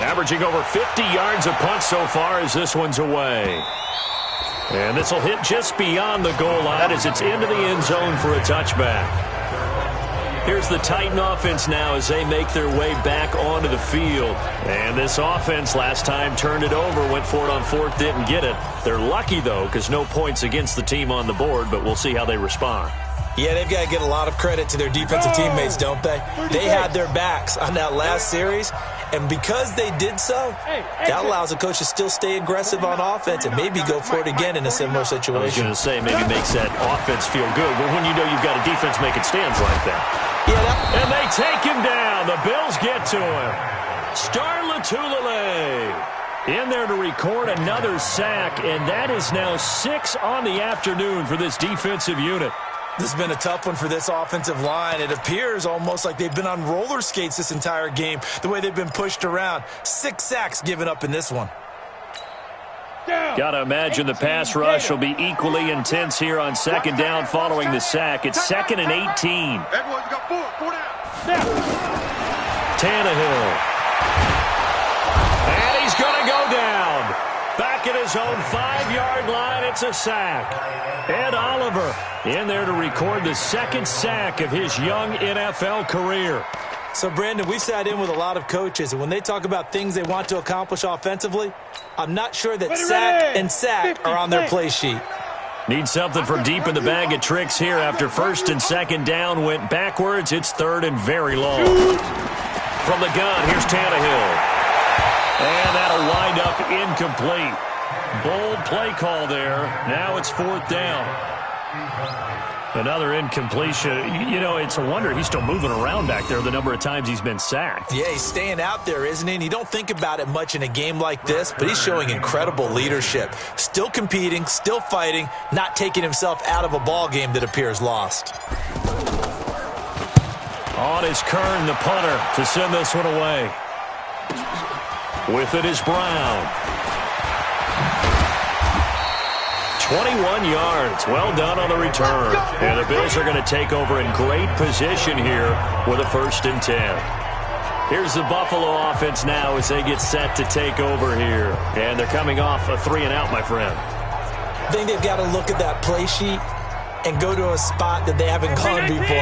Averaging over 50 yards a punt so far as this one's away. And this will hit just beyond the goal line as it's into the end zone for a touchback. Here's the Titan offense now as they make their way back onto the field. And this offense last time turned it over, went for it on 4th, didn't get it. They're lucky, though, because no points against the team on the board, but we'll see how they respond. Yeah, they've got to get a lot of credit to their defensive teammates, don't they? They had their backs on that last series, and because they did so, that allows the coach to still stay aggressive on offense and maybe go for it again in a similar situation. I was going to say, maybe makes that offense feel good, but when you know you've got a defense making stands like that. Yeah, and they take him down. The Bills get to him. Star Latulippe in there to record another sack, and that is now 6 on the afternoon for this defensive unit. This has been a tough one for this offensive line. It appears almost like they've been on roller skates this entire game, the way they've been pushed around. 6 sacks given up in this one. Got to imagine the pass rush will be equally intense here on second down following the sack. It's 2nd and 18. Everyone's got 4 down. Tannehill. And he's going to go down. Back at his own 5-yard line, it's a sack. Ed Oliver in there to record the second sack of his young NFL career. So, Brandon, we've sat in with a lot of coaches, and when they talk about things they want to accomplish offensively, I'm not sure that sack and sack are on their play sheet. Need something from deep in the bag of tricks here after first and second down went backwards. It's third and very long. From the gun, here's Tannehill. And that'll wind up incomplete. Bold play call there. Now it's fourth down. Another incompletion. You know, it's a wonder he's still moving around back there the number of times he's been sacked. Yeah, he's staying out there, isn't he? And you don't think about it much in a game like this, but he's showing incredible leadership. Still competing, still fighting, not taking himself out of a ball game that appears lost. On is Kern, the punter, to send this one away. With it is Brown. 21 yards. Well done on the return. And the Bills are going to take over in great position here with a 1st and 10. Here's the Buffalo offense now as they get set to take over here. And they're coming off a 3-and-out, my friend. I think they've got to look at that play sheet and go to a spot that they haven't gone before.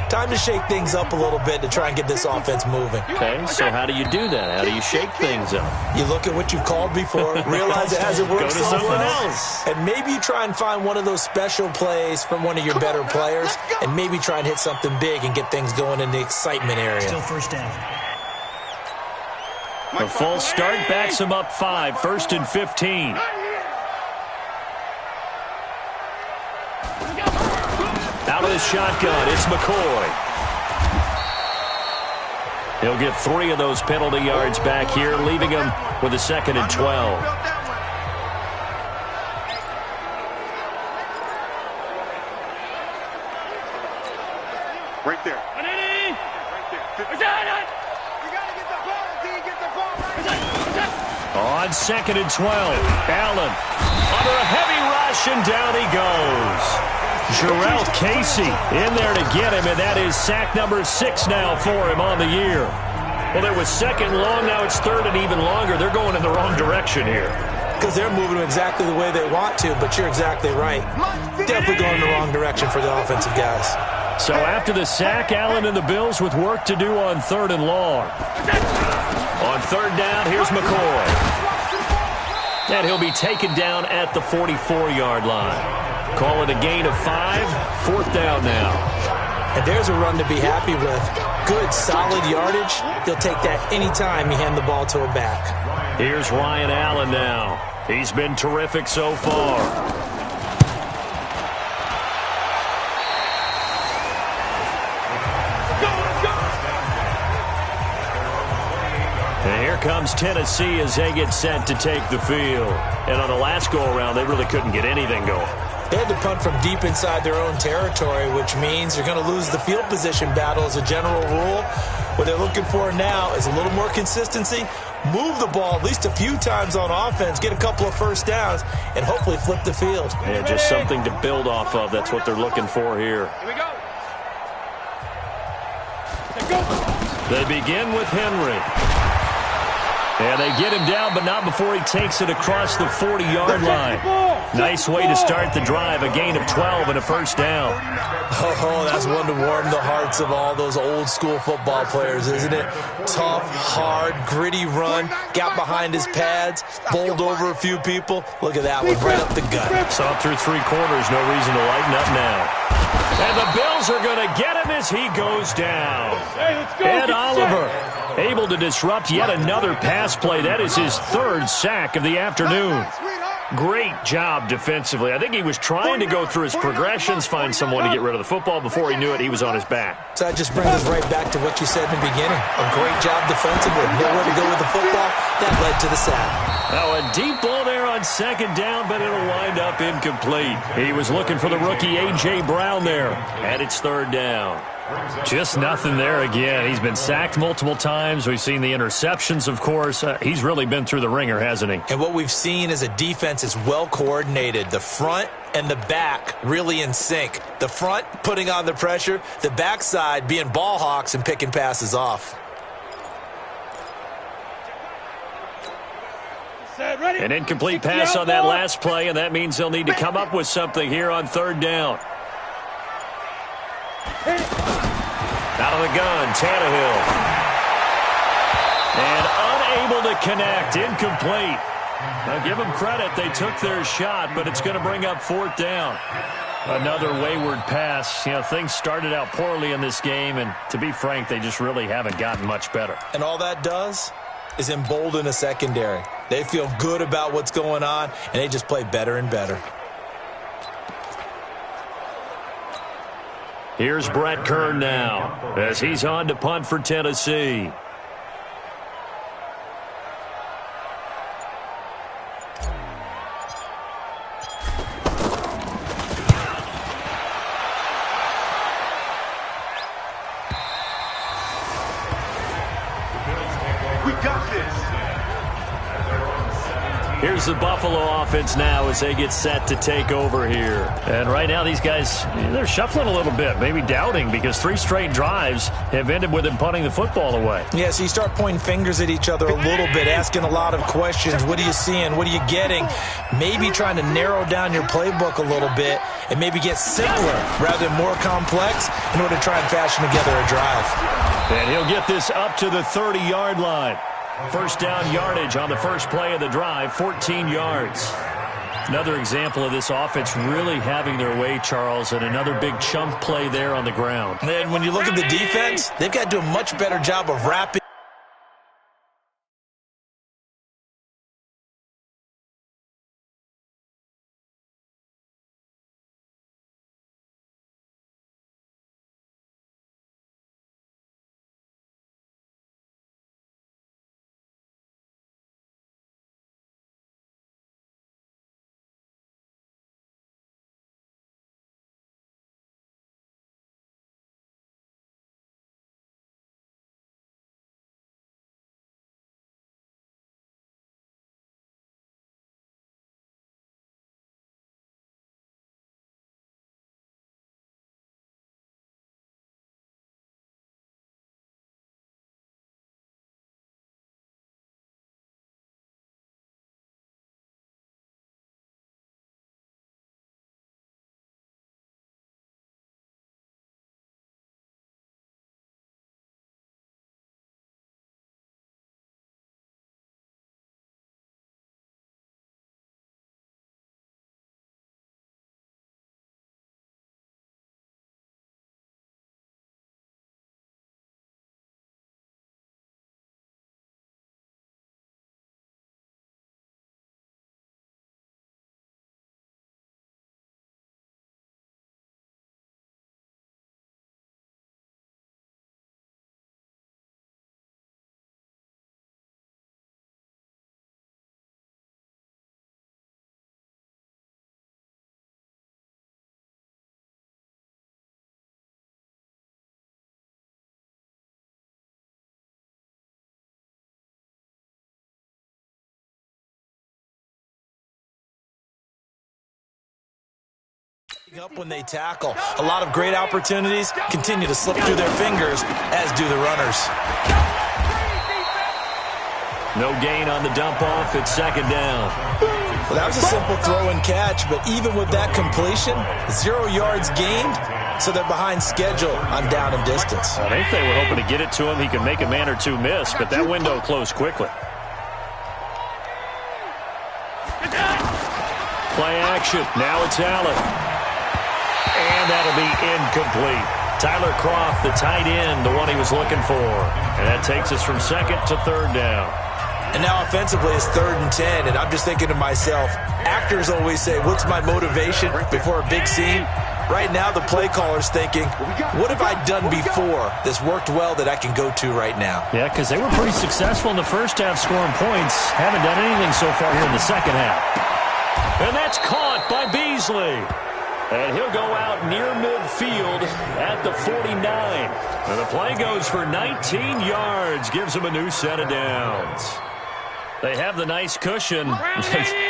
Time to shake things up a little bit to try and get this offense moving. Okay, so how do you do that? How do you shake things up? You look at what you've called before, realize it hasn't worked Go to so something well, else. and maybe you try and find one of those special plays from one of your better players, and maybe try and hit something big and get things going in the excitement area. Still first down. A full start backs him up 5, 1st and 15. Out of the shotgun, it's McCoy. He'll get 3 of those penalty yards back here, leaving him with a 2nd and 12. Right there. Right there. You gotta get the ball, D. Get the ball right. On 2nd and 12, Allen under a heavy rush, and down he goes. Jarrell Casey in there to get him, and that is sack number 6 now for him on the year. Well, it was 2nd long, now it's 3rd and even longer. They're going in the wrong direction here. Because they're moving exactly the way they want to, but you're exactly right. Definitely going in the wrong direction for the offensive guys. So after the sack, Allen and the Bills with work to do on 3rd and long. On 3rd down, here's McCoy. And he'll be taken down at the 44-yard line. Call it a gain of 5, 4th down now. And there's a run to be happy with. Good, solid yardage. He'll take that anytime you hand the ball to a back. Here's Ryan Allen now. He's been terrific so far. And here comes Tennessee as they get set to take the field. And on the last go-around, they really couldn't get anything going. They had to punt from deep inside their own territory, which means you're going to lose the field position battle as a general rule. What they're looking for now is a little more consistency, move the ball at least a few times on offense, get a couple of first downs, and hopefully flip the field. Yeah, just something to build off of. That's what they're looking for here. Here we go. They begin with Henry. And they get him down, but not before he takes it across the 40-yard line. Nice way to start the drive, a gain of 12 and a first down. Oh, that's one to warm the hearts of all those old-school football players, isn't it? Tough, hard, gritty run, got behind his pads, bowled over a few people. Look at that one, right up the gut. Saw through 3 quarters, no reason to lighten up now. And the Bills are going to get him as he goes down. Ed Oliver able to disrupt yet another pass play. That is his 3rd sack of the afternoon. Great job defensively. I think he was trying to go through his progressions, find someone to get rid of the football. Before he knew it, he was on his back. So that just brings us right back to what you said in the beginning. A great job defensively. Nowhere to go with the football. That led to the sack. Now a deep ball there on 2nd down, but it'll wind up incomplete. He was looking for the rookie A.J. Brown there, and it's 3rd down. Just nothing there again. He's been sacked multiple times. We've seen the interceptions, of course. He's really been through the ringer, hasn't he? And what we've seen is a defense is well coordinated. The front and the back really in sync. The front putting on the pressure, the backside being ball hawks and picking passes off. An incomplete pass on that last play, and that means they'll need to come up with something here on third down. Out of the gun, Tannehill. And unable to connect, incomplete. Now give them credit, they took their shot, but it's going to bring up fourth down. Another wayward pass. You know, things started out poorly in this game, and to be frank, they just really haven't gotten much better. And all that does is embolden a secondary. They feel good about what's going on, and they just play better and better. Here's Brett Kern now as he's on to punt for Tennessee. Here's the Buffalo offense now as they get set to take over here. And right now these guys, they're shuffling a little bit, maybe doubting, because 3 straight drives have ended with them punting the football away. Yeah, so you start pointing fingers at each other a little bit, asking a lot of questions. What are you seeing? What are you getting? Maybe trying to narrow down your playbook a little bit and maybe get simpler rather than more complex in order to try and fashion together a drive. And he'll get this up to the 30-yard line. First down yardage on the first play of the drive, 14 yards. Another example of this offense really having their way, Charles, and another big chunk play there on the ground. And when you look at the defense, they've got to do a much better job of wrapping. Up when they tackle. A lot of great opportunities continue to slip through their fingers, as do the runners. No gain on the dump off. It's second down. Well, that was a simple throw and catch, but even with that completion, 0 yards gained, so they're behind schedule on down and distance. I think they were hoping to get it to him. He could make a man or two miss, but that window closed quickly. Play action. Now it's Allen. And that'll be incomplete. Tyler Kroft, the tight end, the one he was looking for. And that takes us from second to third down. And now offensively it's 3rd and 10, and I'm just thinking to myself, actors always say, what's my motivation before a big scene? Right now the play caller's thinking, what have I done before that's worked well that I can go to right now? Yeah, because they were pretty successful in the first half scoring points. Haven't done anything so far here in the second half. And that's caught by Beasley. And he'll go out near midfield at the 49. And the play goes for 19 yards, gives him a new set of downs. They have the nice cushion.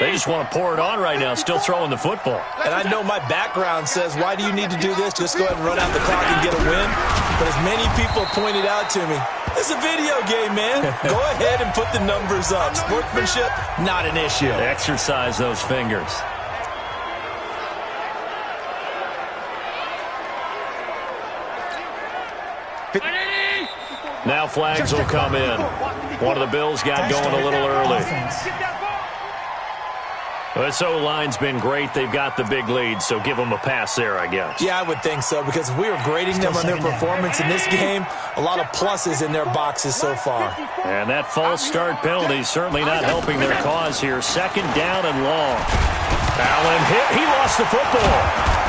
They just want to pour it on right now, still throwing the football. And I know my background says, why do you need to do this? Just go ahead and run out the clock and get a win. But as many people pointed out to me, it's a video game, man. Go ahead and put the numbers up. Sportsmanship, not an issue. Exercise those fingers. Now flags will come in. One of the Bills got going a little early. This O-line's been great. They've got the big lead, so give them a pass there, I guess. Yeah, I would think so, because if we were grading them on their performance in this game, a lot of pluses in their boxes so far. And that false start penalty is certainly not helping their cause here. 2nd down and long. Allen hit. He lost the football.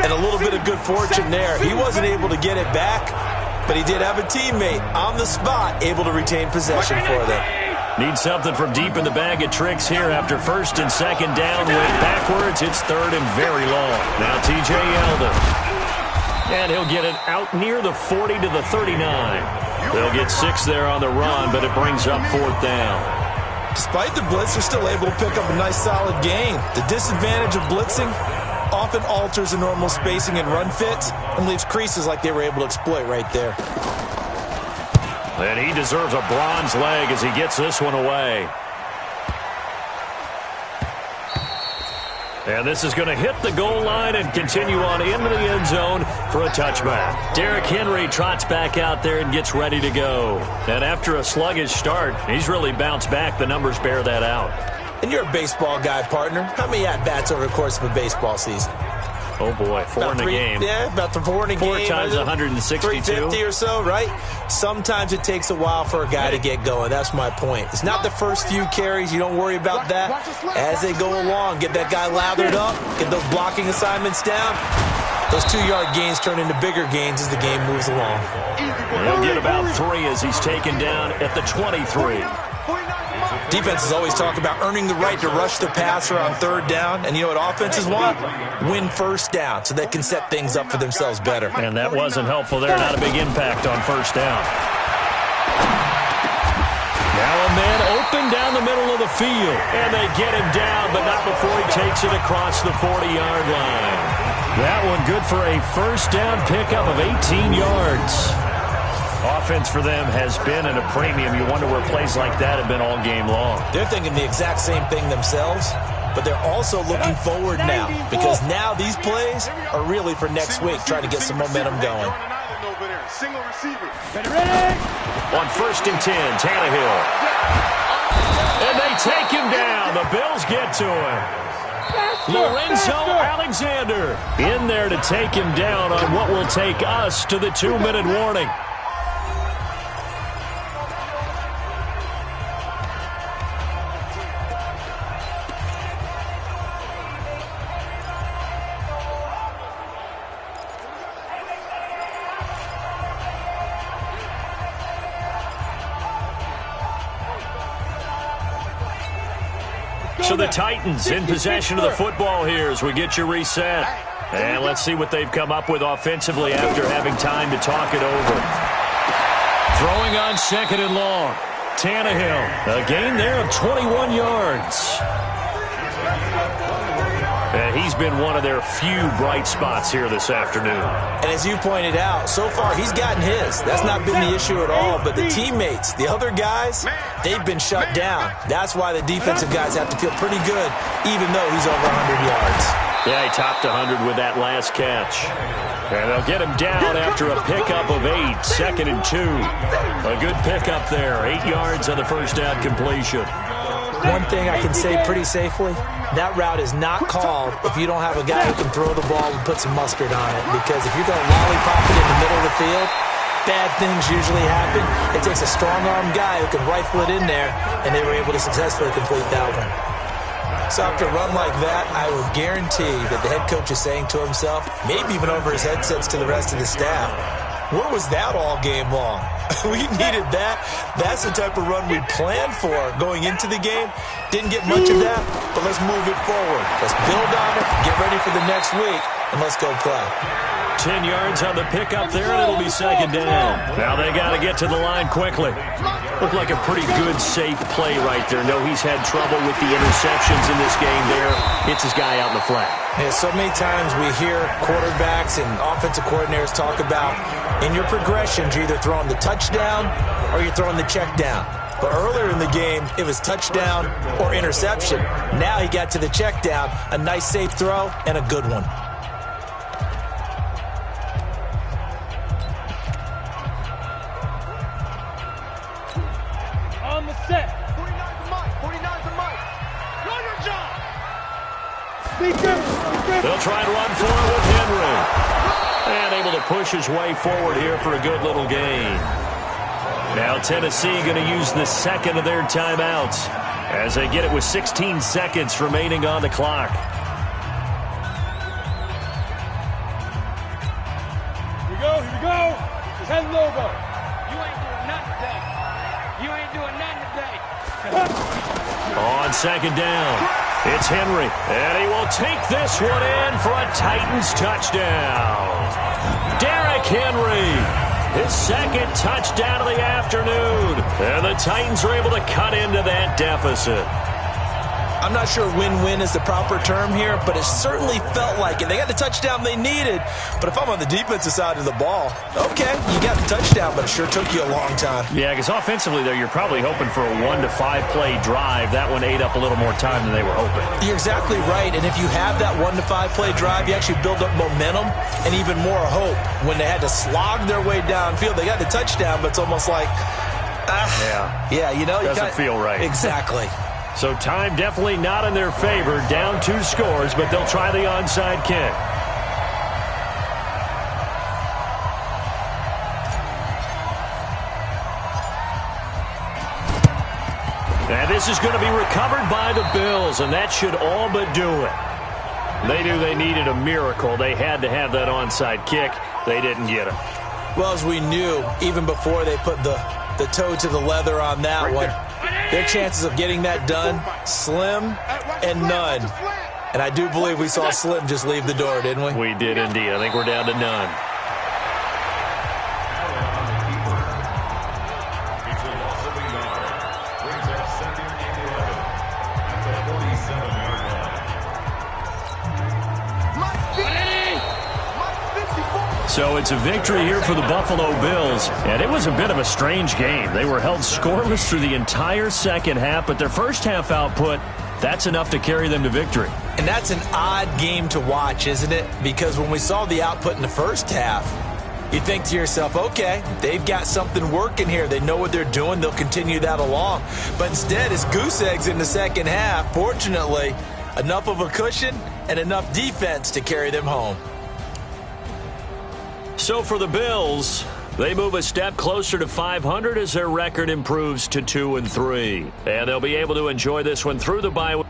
And a little bit of good fortune there. He wasn't able to get it back, but he did have a teammate on the spot able to retain possession for them. Need something from deep in the bag of tricks here after 1st and 2nd down. Went backwards. It's 3rd and very long. Now T.J. Yeldon. And he'll get it out near the 40 to the 39. They'll get 6 there on the run, but it brings up 4th down. Despite the blitz, they're still able to pick up a nice solid gain. The disadvantage of blitzing often alters the normal spacing and run fits and leaves creases like they were able to exploit right there. And he deserves a bronze leg as he gets this one away. And this is going to hit the goal line and continue on into the end zone for a touchback. Derrick Henry trots back out there and gets ready to go. And after a sluggish start, he's really bounced back. The numbers bear that out. And you're a baseball guy, partner. How many at-bats over the course of a baseball season? Oh, boy, 4 in a game. Yeah, about 4 in a game. 4 times 162. 350 or so, right? Sometimes it takes a while for a guy to get going. That's my point. It's not the first few carries. You don't worry about that. As they go along, get that guy lathered up, get those blocking assignments down. Those 2-yard gains turn into bigger gains as the game moves along. He'll get about 3 as he's taken down at the 23. Defenses always talk about earning the right to rush the passer on 3rd down. And you know what offenses want? Win 1st down so they can set things up for themselves better. And that wasn't helpful there. Not a big impact on 1st down. Now a man open down the middle of the field. And they get him down, but not before he takes it across the 40-yard line. That one good for a 1st down pickup of 18 yards. Offense for them has been at a premium. You wonder where plays like that have been all game long. They're thinking the exact same thing themselves, but they're also looking forward now, because now these plays are really for next week, trying to get some momentum going. On 1st and 10, Tannehill. And they take him down. The Bills get to him. Lorenzo Alexander in there to take him down on what will take us to the 2-minute warning. So the Titans in possession of the football here as we get you reset. And let's see what they've come up with offensively after having time to talk it over. Throwing on 2nd and long. Tannehill, a gain there of 21 yards. And he's been one of their few bright spots here this afternoon. And as you pointed out, so far he's gotten his. That's not been the issue at all. But the teammates, the other guys, they've been shut down. That's why the defensive guys have to feel pretty good, even though he's over 100 yards. Yeah, he topped 100 with that last catch. And they'll get him down after a pickup of 8, 2nd and 2. A good pickup there, 8 yards on the 1st down completion. One thing I can say pretty safely, that route is not called if you don't have a guy who can throw the ball and put some mustard on it. Because if you're going to lollipop it in the middle of the field, bad things usually happen. It takes a strong-armed guy who can rifle it in there, and they were able to successfully complete that one. So after a run like that, I will guarantee that the head coach is saying to himself, maybe even over his headsets to the rest of the staff, Where was that all game long? We needed that. That's the type of run we planned for going into the game. Didn't get much of that, but let's move it forward. Let's build on it, get ready for the next week, and let's go play. 10 yards on the pickup there, and it'll be second down. Now they got to get to the line quickly. Looked like a pretty good, safe play right there. No, he's had trouble with the interceptions in this game there. Hits his guy out in the flat. Yeah, so many times we hear quarterbacks and offensive coordinators talk about in your progressions, you're either throwing the touchdown or you're throwing the check down. But earlier in the game, it was touchdown or interception. Now he got to the check down, a nice safe throw, and a good one. On the set. 49 for Mike. 49 for Mike. Know your job. They'll try and run for it with Henry. And able to push his way forward here for a good little gain. Now Tennessee going to use the second of their timeouts as they get it with 16 seconds remaining on the clock. Here we go. Here we go. It's head logo. You ain't doing nothing today. You ain't doing nothing today. On second down, it's Henry, and he will take this one in for a Titans touchdown. Derrick Henry, his second touchdown of the afternoon, and the Titans are able to cut into that deficit. I'm not sure win-win is the proper term here, but it certainly felt like it. They got the touchdown they needed, but if I'm on the defensive side of the ball, okay, you got the touchdown, but it sure took you a long time. Yeah, because offensively, though, you're probably hoping for a 1 to 5 play drive. That one ate up a little more time than they were hoping. You're exactly right, and if you have that 1 to 5 play drive, you actually build up momentum and even more hope. When they had to slog their way downfield, they got the touchdown, but it's almost like, yeah, you know, doesn't feel right. Exactly. So time definitely not in their favor. Down 2 scores, but they'll try the onside kick. And this is going to be recovered by the Bills, and that should all but do it. They knew they needed a miracle. They had to have that onside kick. They didn't get it. Well, as we knew, even before they put the toe to the leather on that one, their chances of getting that done, slim and none. And I do believe we saw Slim just leave the door, didn't we? We did indeed. I think we're down to none. So it's a victory here for the Buffalo Bills, and it was a bit of a strange game. They were held scoreless through the entire second half, but their first half output, that's enough to carry them to victory. And that's an odd game to watch, isn't it? Because when we saw the output in the first half, you think to yourself, okay, they've got something working here. They know what they're doing. They'll continue that along. But instead, it's goose eggs in the second half. Fortunately, enough of a cushion and enough defense to carry them home. So for the Bills, they move a step closer to 500 as their record improves to 2-3. And they'll be able to enjoy this one through the bye week.